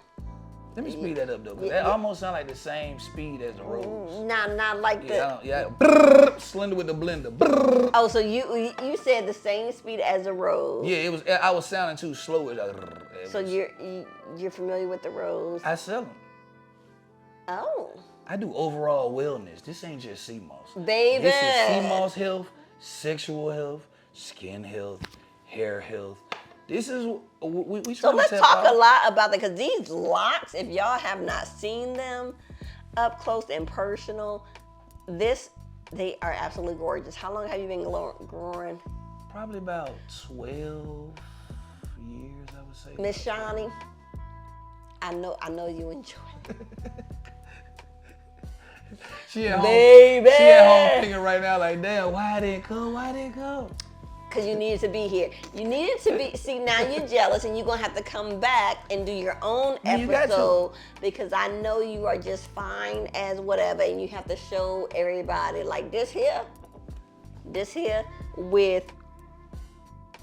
Let me speed that up though, because that almost sound like the same speed as the rose. Not like the. Brrr. Slender with the blender. Brrr. Oh, so you said the same speed as a rose. Yeah, it was. I was sounding too slow. So you're familiar with the rose? I sell them. Oh. I do overall wellness. This ain't just Seamoss. Baby. This is Seamoss health, sexual health, skin health, hair health. This is we So let's talk a lot about that, because these locks, if y'all have not seen them up close and personal, they are absolutely gorgeous. How long have you been growing? Probably about 12 years, I would say. Miss Shawnee, I know you enjoy it. She at home, Baby. She at home thinking right now like, damn, why didn't it go? Because you needed to be here. You needed to be, see, now you're jealous and you're going to have to come back and do your own episode, because I know you are just fine as whatever, and you have to show everybody like this here with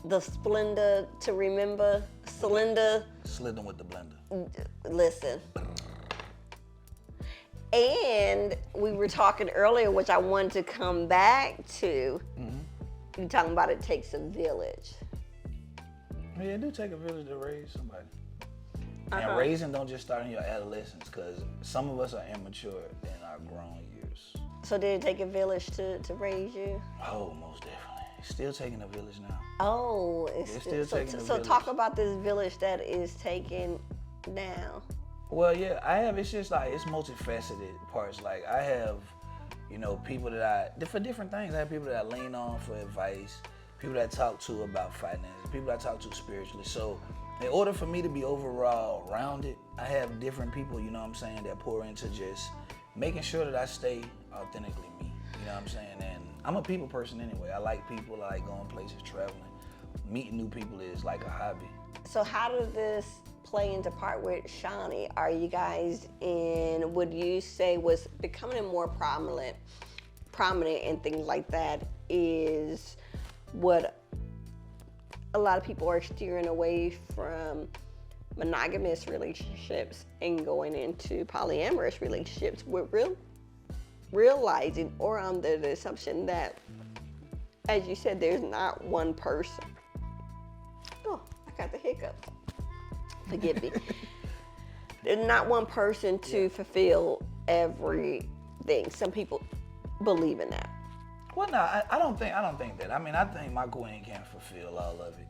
the Splenda to remember, Slender. Slid them with the blender. Listen. And we were talking earlier, which I wanted to come back to. Mm-hmm. You're talking about it takes a village. Yeah, it do take a village to raise somebody. And raising don't just start in your adolescence, because some of us are immature in our grown years. So did it take a village to raise you? Oh, most definitely. It's still taking a village now. Oh, It's still taking a so village. talk about this village that is taken now. Well, yeah, I have. It's just like, it's multifaceted parts. Like, I have, you know, people that for different things. I have people that I lean on for advice, people that I talk to about finances, people that I talk to spiritually. So in order for me to be overall rounded, I have different people, you know what I'm saying, that pour into just making sure that I stay authentically me. You know what I'm saying? And I'm a people person anyway. I like people. I like going places, traveling. Meeting new people is like a hobby. So how does this play into part with Shawnee? Are you guys in, would you say was becoming more prominent and things like that is what a lot of people are steering away from monogamous relationships and going into polyamorous relationships with realizing or under the assumption that, as you said, there's not one person. Oh, I got the hiccups. Forgive me. There's not one person to fulfill everything. Some people believe in that. Well, no, I don't think that. I mean, I think my queen can fulfill all of it.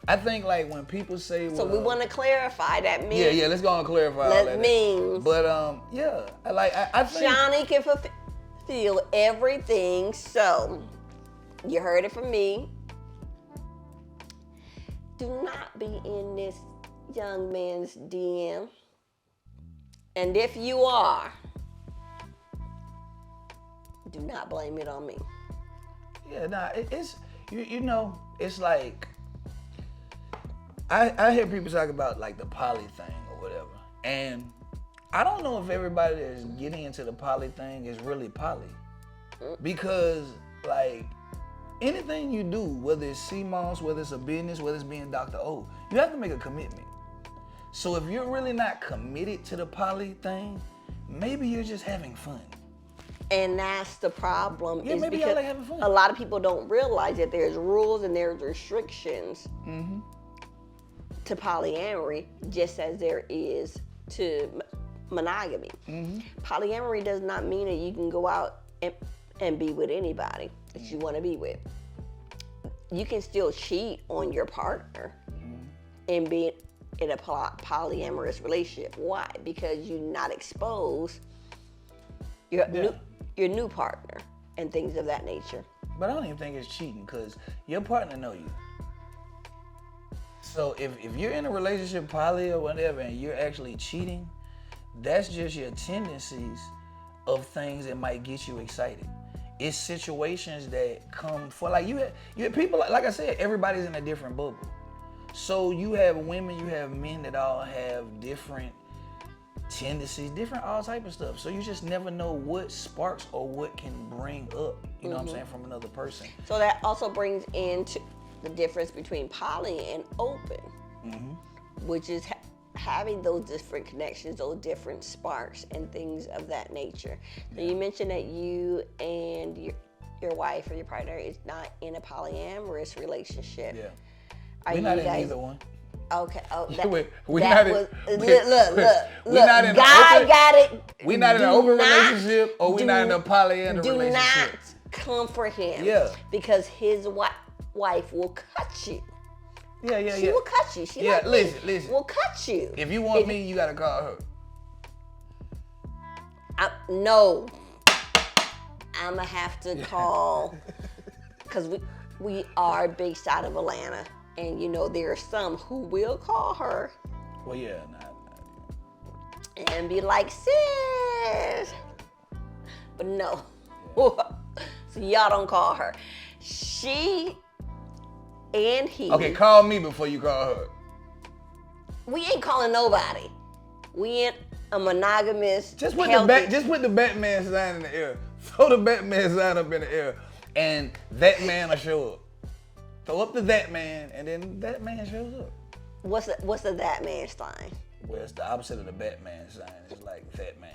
I think, like, when people say, well, So we want to clarify that means. Yeah, let's go and clarify all that. Means. But yeah, I think Shawnee can fulfill everything. So you heard it from me. Do not be in this young man's DM. And if you are, do not blame it on me. Yeah, nah, it's you know, it's like I hear people talk about like the poly thing or whatever, and I don't know if everybody that's getting into the poly thing is really poly, because like anything you do, whether it's Seamoss, whether it's a business, whether it's being Dr.O, you have to make a commitment. So if you're really not committed to the poly thing, maybe you're just having fun. And that's the problem. Yeah, is maybe because y'all like having fun. a lot of people don't realize that there's rules and there's restrictions to polyamory, just as there is to monogamy. Polyamory does not mean that you can go out and be with anybody that you want to be with. You can still cheat on your partner and be in a polyamorous relationship. Why? Because you're not exposed your new partner and things of that nature. But I don't even think it's cheating, because your partner know you. So if you're in a relationship, poly or whatever, and you're actually cheating, that's just your tendencies of things that might get you excited. It's situations that come for, like you have people, like I said, everybody's in a different bubble. So you have women, you have men that all have different tendencies, different all type of stuff. So you just never know what sparks or what can bring up, you know what I'm saying, from another person. So that also brings into the difference between poly and open, which is having those different connections, those different sparks and things of that nature. So you mentioned that you and your wife or your partner is not in a polyamorous relationship. Yeah. Are We're you not in guys, either one. Okay. Oh, we're not in. look. We're not in Guy open, got it. We're not in an open relationship, or we're not in a polyamorous Do relationship. not come for him. Yeah. Because his wife will cut you. Yeah. She will cut you. She like listen. will cut you. If you want me, you gotta call her. No. I'ma have to call, because we are based out of Atlanta, and you know there are some who will call her Well, yeah, and be like, sis, but no. So y'all don't call her. She and he. Okay, call me before you call her. We ain't calling nobody. We ain't a monogamous. Just put the Batman sign in the air. Throw the Batman sign up in the air, and that man will show up. Throw up the that man, and then that man shows up. What's the that man sign? Well, it's the opposite of the Batman sign. It's like that man.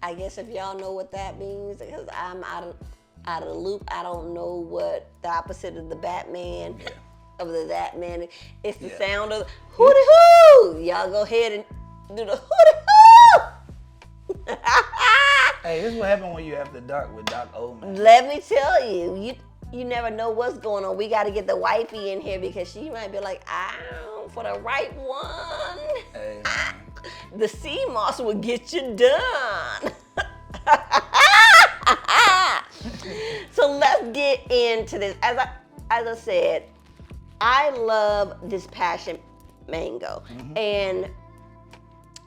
I guess if y'all know what that means, because I'm out of the loop. I don't know what the opposite of the Batman of that, man. It's the Yeah. sound of hooty hoo. Y'all go ahead and do the hooty hoo. Hey, this is what happened when you after dark with Dr.O, man. Let me tell you, you never know what's going on. We got to get the wifey in here because she might be like, for the right one. Hey, man. The Seamoss will get you done. So let's get into this. As I said, I love this passion mango, and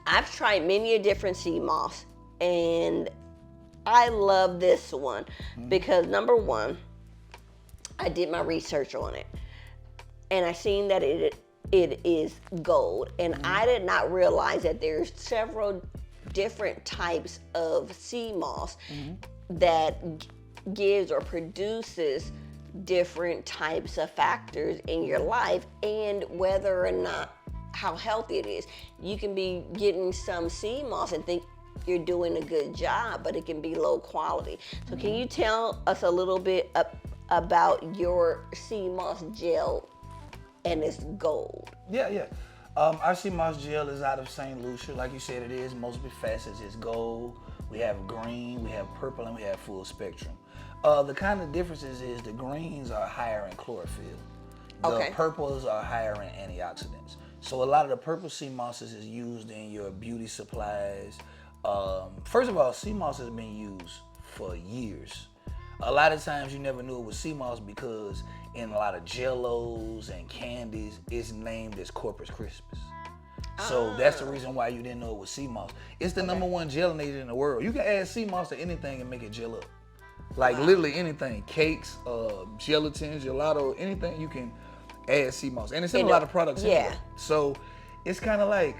I've tried many a different Seamoss, and I love this one because number one, I did my research on it, and I seen that it is gold, and I did not realize that there's several different types of Seamoss that gives or produces different types of factors in your life, and whether or not how healthy it is. You can be getting some Seamoss and think you're doing a good job, but it can be low quality. So can you tell us a little bit about your Seamoss gel and it's gold? Yeah. Our Seamoss gel is out of St. Lucia. Like you said, it is mostly facets. It's gold. We have green, we have purple, and we have full spectrum. The kind of differences is the greens are higher in chlorophyll. The purples are higher in antioxidants. So a lot of the purple Seamosses is used in your beauty supplies. First of all, Seamoss has been used for years. A lot of times you never knew it was Seamoss because in a lot of Jell-Os and candies, it's named as Corpus Crispus. So that's the reason why you didn't know it was Seamoss. It's the number one gelinator in the world. You can add Seamoss to anything and make it gel up. Like literally anything, cakes, gelatin, gelato, anything you can add Seamoss. And it's in a lot of products anyway. So it's kind of like,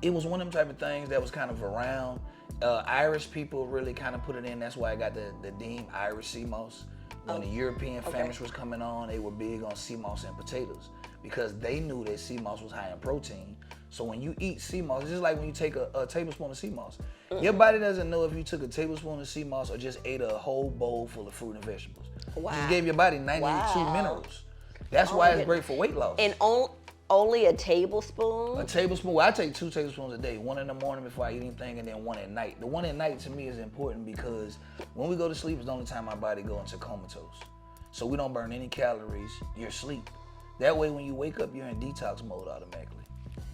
it was one of them type of things that was kind of around. Irish people really kind of put it in. That's why I got the Dean Irish Seamoss. When the European famine was coming on, they were big on Seamoss and potatoes because they knew that Seamoss was high in protein. So when you eat Seamoss, it's just like when you take a tablespoon of Seamoss. Your body doesn't know if you took a tablespoon of Seamoss or just ate a whole bowl full of fruit and vegetables. You just gave your body 92 minerals. That's why it's great for weight loss. And only a tablespoon? A tablespoon. Well, I take 2 tablespoons a day. One in the morning before I eat anything, and then one at night. The one at night to me is important because when we go to sleep, it's the only time our body goes into comatose. So we don't burn any calories. You're asleep. That way, when you wake up, you're in detox mode automatically.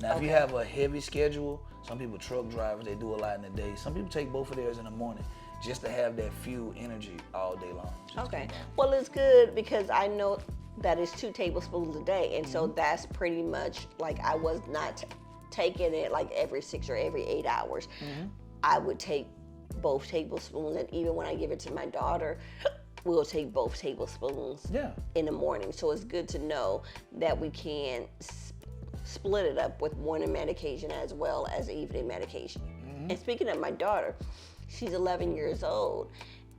Now, if you have a heavy schedule, some people truck drivers, they do a lot in the day. Some people take both of theirs in the morning just to have that fuel energy all day long. Well, it's good because I know that it's 2 tablespoons a day, and so that's pretty much like I was not taking it like every 6 or every 8 hours. I would take both tablespoons, and even when I give it to my daughter, we'll take both tablespoons in the morning. So it's good to know that we can split it up with morning medication as well as evening medication. And speaking of my daughter, she's 11 years old,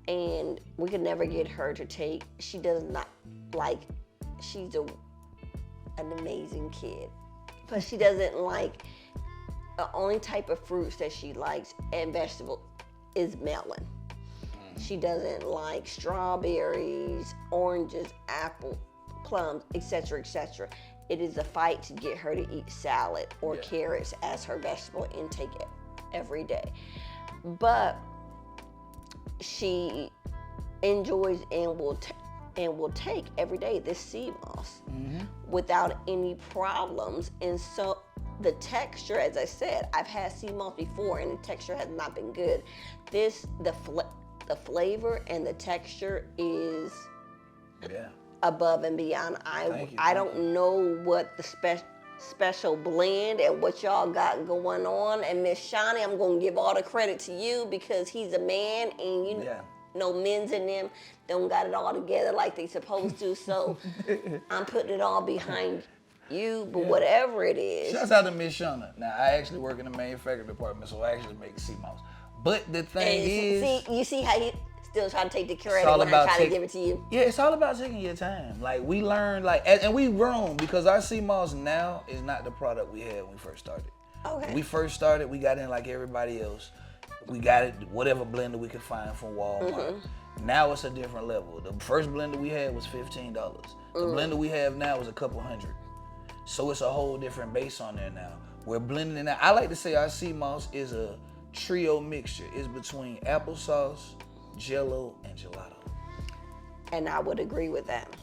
and we could never get her to take, she does not like, she's an amazing kid, but she doesn't like, the only type of fruits that she likes and vegetable is melon. She doesn't like strawberries, oranges, apple, plums, etc., etc. It is a fight to get her to eat salad or carrots as her vegetable intake every day. But she enjoys and will take every day this Seamoss without any problems. And so the texture, as I said, I've had Seamoss before and the texture has not been good. The flavor and the texture is above and beyond. I don't know what the special blend and what y'all got going on. And Miss Shawnee, I'm gonna give all the credit to you because he's a man, and you know men's in them don't got it all together like they supposed to. So I'm putting it all behind you, but whatever it is. Shouts out to Miss Shawnee. Now I actually work in the manufacturing department, so I actually make Seamoss. But the thing is, you see how he still trying to take the credit when I try to give it to you. Yeah, it's all about taking your time. Like we learned, and we've grown because our Seamoss now is not the product we had when we first started. When we first started, we got in like everybody else. We got it, whatever blender we could find from Walmart. Now it's a different level. The first blender we had was $15. The blender we have now is a couple $100. So it's a whole different base on there now. We're blending it out. I like to say our Seamoss is a trio mixture. It's between applesauce, Jello, and gelato. And I would agree with that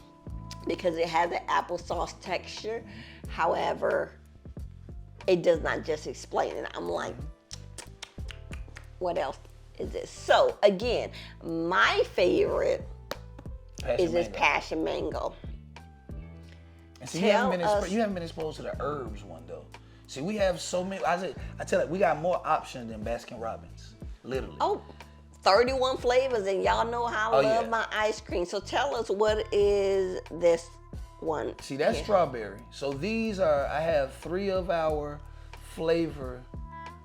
because it has the applesauce texture. However, it does not just explain it. I'm like, what else is this? So again, my favorite is this passion mango. And see, you haven't been exposed to the herbs one though. See, we have so many. I tell you, we got more options than Baskin Robbins, literally. Oh, 31 flavors, and y'all know how I love my ice cream. So tell us, what is this one? See, that's strawberry. So these are, I have 3 of our flavor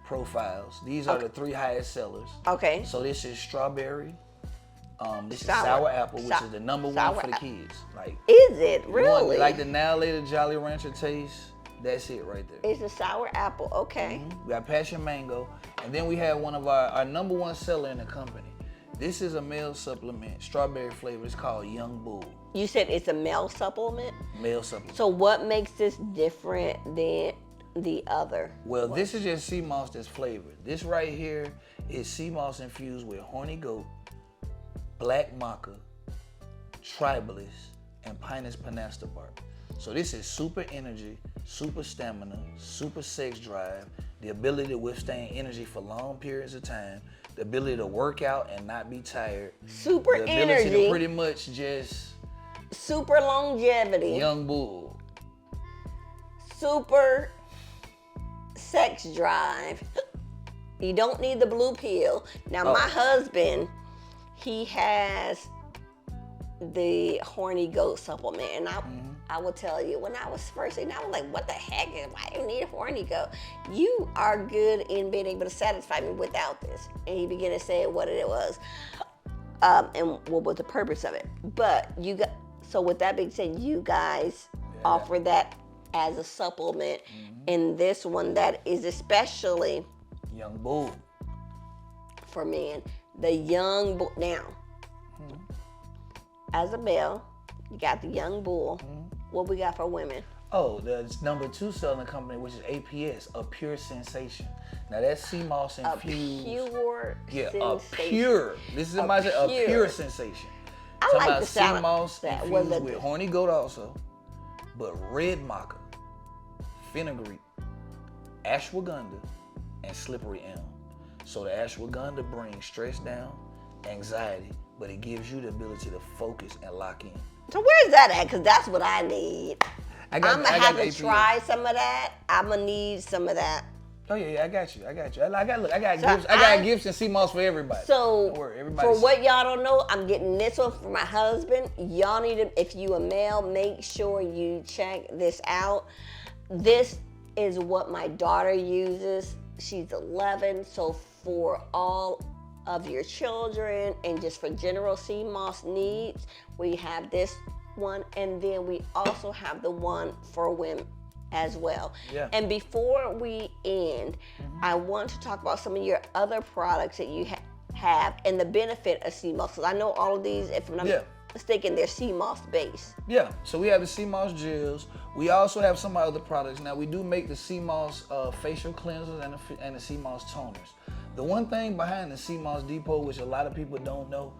profiles. These are the 3 highest sellers. Okay. So this is strawberry. This is sour apple, which is the number 1 for the kids. Like, is it really? Like the Now Later Jolly Rancher taste. That's it right there. It's a sour apple. Okay. We got passion mango, and then we have one of our number 1 seller in the company. This is a male supplement, strawberry flavor. It's called Young Bull. You said it's a male supplement? Male supplement. So what makes this different than the other? Well, this is just Seamoss that's flavored. This right here is Seamoss infused with horny goat, black maca, tribalist, and Pinus panasta bark. So this is super energy, super stamina, super sex drive, the ability to withstand energy for long periods of time, the ability to work out and not be tired, super the energy, ability to pretty much just super longevity, young bull, super sex drive. You don't need the blue pill. Now my husband, he has the horny goat supplement, and I will tell you, when I was first eating, I was like, what the heck? Why do you need a horny goat? You are good in being able to satisfy me without this. And he began to say what it was and what was the purpose of it. But so with that being said, you guys offer that as a supplement. And this one that is especially young bull for men, the young bull. Now, as a male, you got the young bull. What we got for women? Oh, the number 2 selling company, which is APS, a pure sensation. Now that's Seamoss infused. A pure sensation. A pure. This is a pure sensation. I Talking like about the sound Seamoss that. infused with horny goat also, but red maca, fenugreek, ashwagandha, and slippery elm. So the ashwagandha brings stress down, anxiety, but it gives you the ability to focus and lock in. So where's that at? Because that's what I need. I'm going to have to APS. try some of that. I'm going to need some of that. Oh, yeah, I got you. I got gifts and Seamoss for everybody. So, don't worry, for what y'all don't know, I'm getting this one for my husband. Y'all need to, if you a male, make sure you check this out. This is what my daughter uses. She's 11, so for all of your children and just for general Seamoss needs, we have this one, and then we also have the one for women as well. Yeah. And before we end, I want to talk about some of your other products that you have and the benefit of Seamoss, because I know all of these, if I'm not mistaken, they're Seamoss based. Yeah, so we have the Seamoss gels. We also have some other products. Now we do make the Seamoss facial cleansers and the Seamoss toners. The one thing behind the Seamoss Depot, which a lot of people don't know,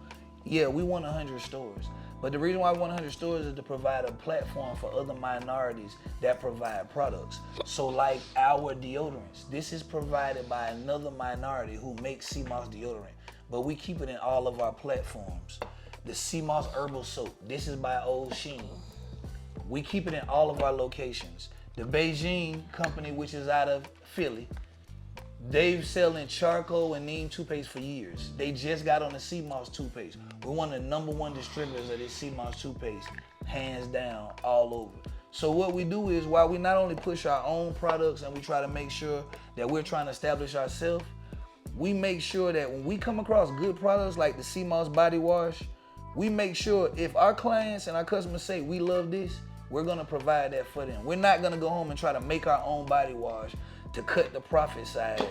we want 100 stores. But the reason why we want 100 stores is to provide a platform for other minorities that provide products. So like our deodorants, this is provided by another minority who makes Seamoss deodorant, but we keep it in all of our platforms. The Seamoss herbal soap, this is by Old Sheen. We keep it in all of our locations. The Beijing company, which is out of Philly, they've selling charcoal and neem toothpaste for years. They just got on the Seamoss toothpaste. We're one of the number 1 distributors of this Seamoss toothpaste, hands down, all over. So what we do is, while we not only push our own products and we try to make sure that we're trying to establish ourselves, we make sure that when we come across good products like the Seamoss body wash, we make sure if our clients and our customers say we love this, we're gonna provide that for them. We're not gonna go home and try to make our own body wash to cut the profit side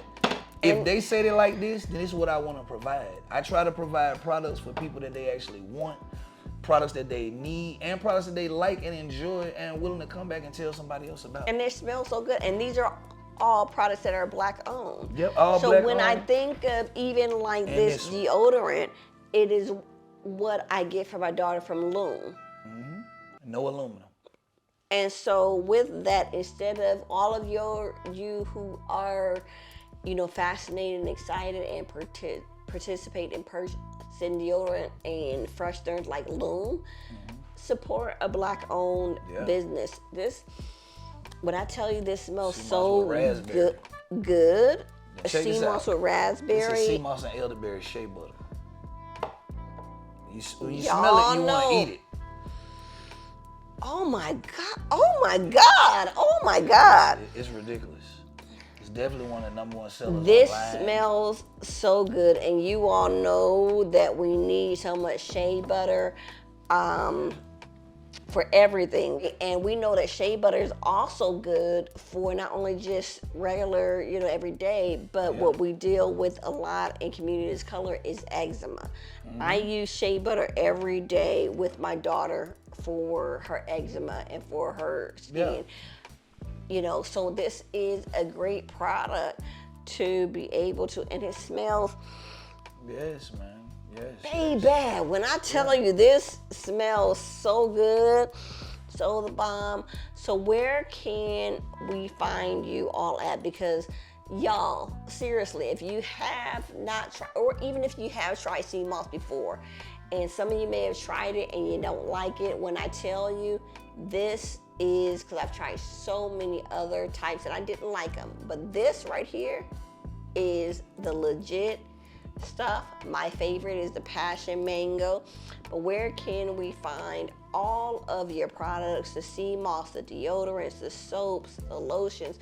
if they say they like this, then this is what I want to provide. I try to provide products for people that they actually want, products that they need, and products that they like and enjoy and willing to come back and tell somebody else about. And they smell so good. And these are all products that are Black owned. Yep, all so Black when I owned. think of even like this deodorant, it is what I get for my daughter from Loom. Mm-hmm. No aluminum. And so with that, instead of all of you who are, fascinated and excited and participate in purchasing deodorant and fresheners like Loom, support a Black owned business. When I tell you this smells so good. Seamoss with raspberry. This is Seamoss and elderberry shea butter. When you smell it, you want to eat it. Oh my God. Oh my God. Oh my God. It's ridiculous. It's definitely one of the #1 sellers. This online. smells so good. And you all know that we need so much shea butter for everything. And we know that shea butter is also good for not only just regular, every day, but what we deal with a lot in communities of color is eczema. I use shea butter every day with my daughter for her eczema and for her skin. So this is a great product to be able to, and it smells. Yes, man. Yes. Baby, when I tell you this smells so good, so the bomb. So where can we find you all at? Because y'all, seriously, if you have not tried, or even if you have tried Seamoss before, and some of you may have tried it and you don't like it, when I tell you, this is, because I've tried so many other types and I didn't like them, but this right here is the legit stuff. My favorite is the passion mango. But where can we find all of your products, the Seamoss, the deodorants, the soaps, the lotions,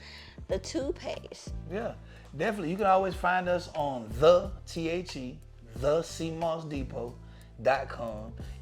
the toothpaste? Yeah, definitely. You can always find us on the Seamoss.com.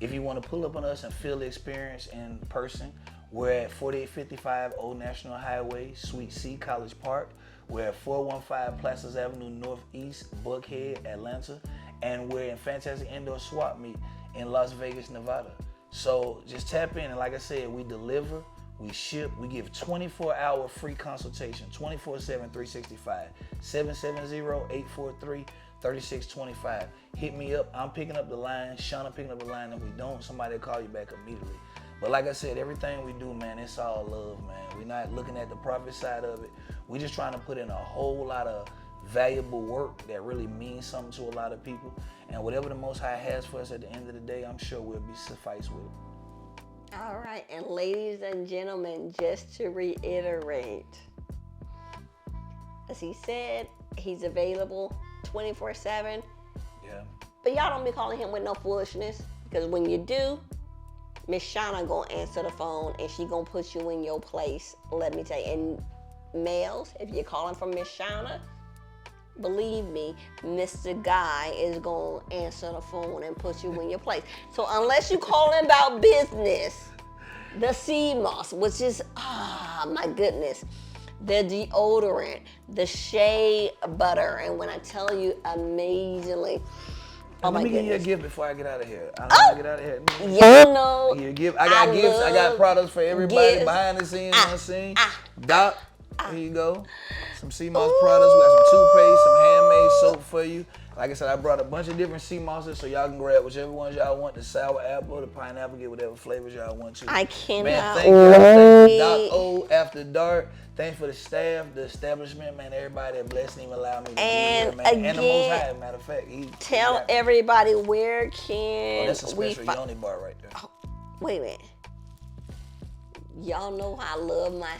If you want to pull up on us and feel the experience in person, we're at 4855 Old National Highway, Suite C, College Park. We're at 415 Plazas Avenue Northeast, Buckhead, Atlanta. And we're in Fantastic Indoor Swap Meet in Las Vegas, Nevada. So just tap in, and like I said, we deliver, we ship, we give 24-hour free consultation, 24/7, 365, 770-843-3625. Hit me up, I'm picking up the line, Shauna picking up the line. If we don't, somebody will call you back immediately. But like I said, everything we do, man, it's all love, man. We're not looking at the profit side of it. We're just trying to put in a whole lot of valuable work that really means something to a lot of people. And whatever the Most High has for us at the end of the day, I'm sure we'll be suffice with it. All right, and ladies and gentlemen, just to reiterate, as he said, he's available 24/7. Yeah. But y'all don't be calling him with no foolishness, because when you do, Miss Shauna gonna answer the phone and she gonna put you in your place. Let me tell you. And males, if you're calling from Miss Shauna, believe me, Mr. Guy is gonna answer the phone and put you in your place. So unless you calling about business, the Seamoss, which is, my goodness, the deodorant, the shea butter, and when I tell you, amazingly. Let me give you a gift before I get out of here. I get out of here. Y'all know. I got gifts. I got products for everybody behind the scenes, unseen. Doc, here you go. Some Seamoss products. We got some toothpaste, some handmade soap for you. Like I said, I brought a bunch of different Seamosses, so y'all can grab whichever ones y'all want. The sour apple, the pineapple, get whatever flavors y'all want to. I cannot Man, thank you. Thank Dr.O After Dark. Thanks for the staff, the establishment, man, everybody that blessed me and allowed me to be here, man. And the Most High, matter of fact. Tell everybody where can that's a special Yoni bar right there. Oh, wait a minute. Y'all know how I love my...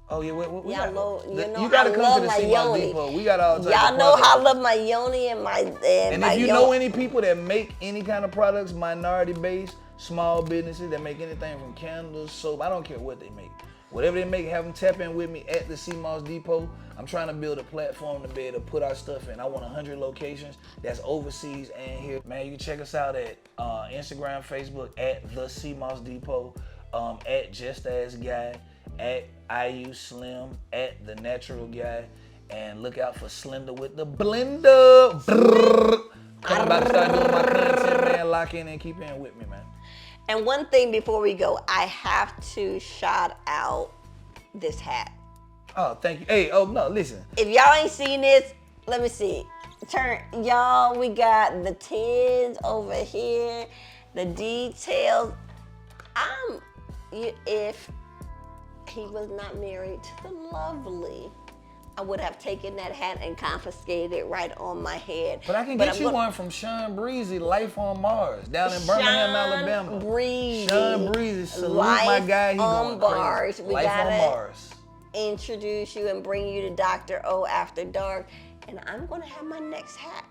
Oh yeah, y'all know, you gotta come to the Seamoss Depot. We got all types y'all of know products. how I love my yoni and my and if you know any people that make any kind of products, minority based, small businesses that make anything from candles, soap, I don't care what they make. Whatever they make, have them tap in with me at the Seamoss Depot. I'm trying to build a platform to be able to put our stuff in. I want 100 locations. That's overseas and here. Man, you can check us out at Instagram, Facebook at the Seamoss Depot, at Just As Guy, at IU Slim, at The Natural Guy, And look out for Slender with the Blender. I'm about to start doing my content, man. Lock in and keep in with me, man. And one thing before we go, I have to shout out this hat. Oh, thank you. Hey, oh no, listen. If y'all ain't seen this, let me see. Y'all, we got the tins over here, the details. If he was not married to the lovely, I would have taken that hat and confiscated it right on my head. But I can get you one from Sean Breezy, Life on Mars, down in Birmingham, Alabama. Sean Breezy, salute my guy. He going crazy. We Life on Mars. Introduce you and bring you to Dr.O After Dark, and I'm gonna have my next hat.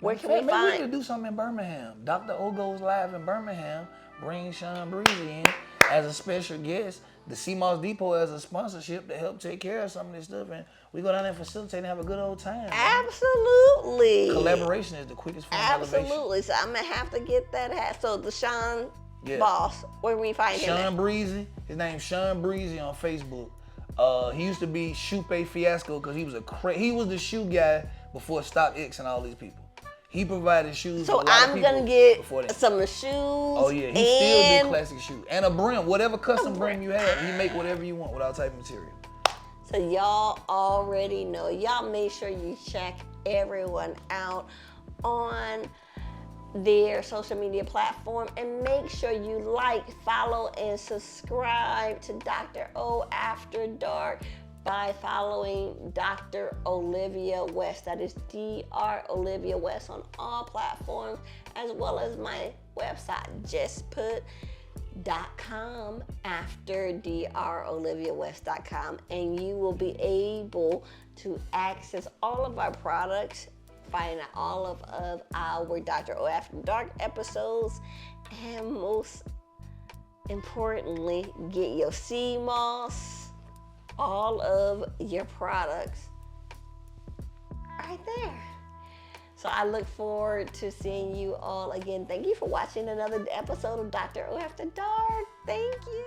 Where can we find? We need to do something in Birmingham. Dr.O goes live in Birmingham. Bring Sean Breezy in as a special guest. The Seamoss Depot as a sponsorship to help take care of some of this stuff, and we go down there and facilitate and have a good old time. Absolutely. Collaboration is the quickest form of elevation. Absolutely. So I'm gonna have to get that hat. So the Sean boss, where we find him? Sean Breezy. His name's Sean Breezy on Facebook. He used to be Chupe Fiasco because he was he was the shoe guy before StockX and all these people. He provided shoes. So for a lot of people I'm gonna get some shoes. Oh yeah, he still do classic shoes and a brim, whatever custom brim you have. He make whatever you want with all type of material. So y'all already know. Y'all make sure you check everyone out on their social media platform, and make sure you like, follow, and subscribe to Dr.O After Dark by following Dr. Olivia West. That is Dr. Olivia West on all platforms, as well as my website, justput.com after droliviawest.com, and you will be able to access all of our products, find out all of our Dr.O After Dark episodes, and most importantly, get your Seamoss, all of your products right there. So I look forward to seeing you all again. Thank you for watching another episode of Dr.O After Dark. Thank you.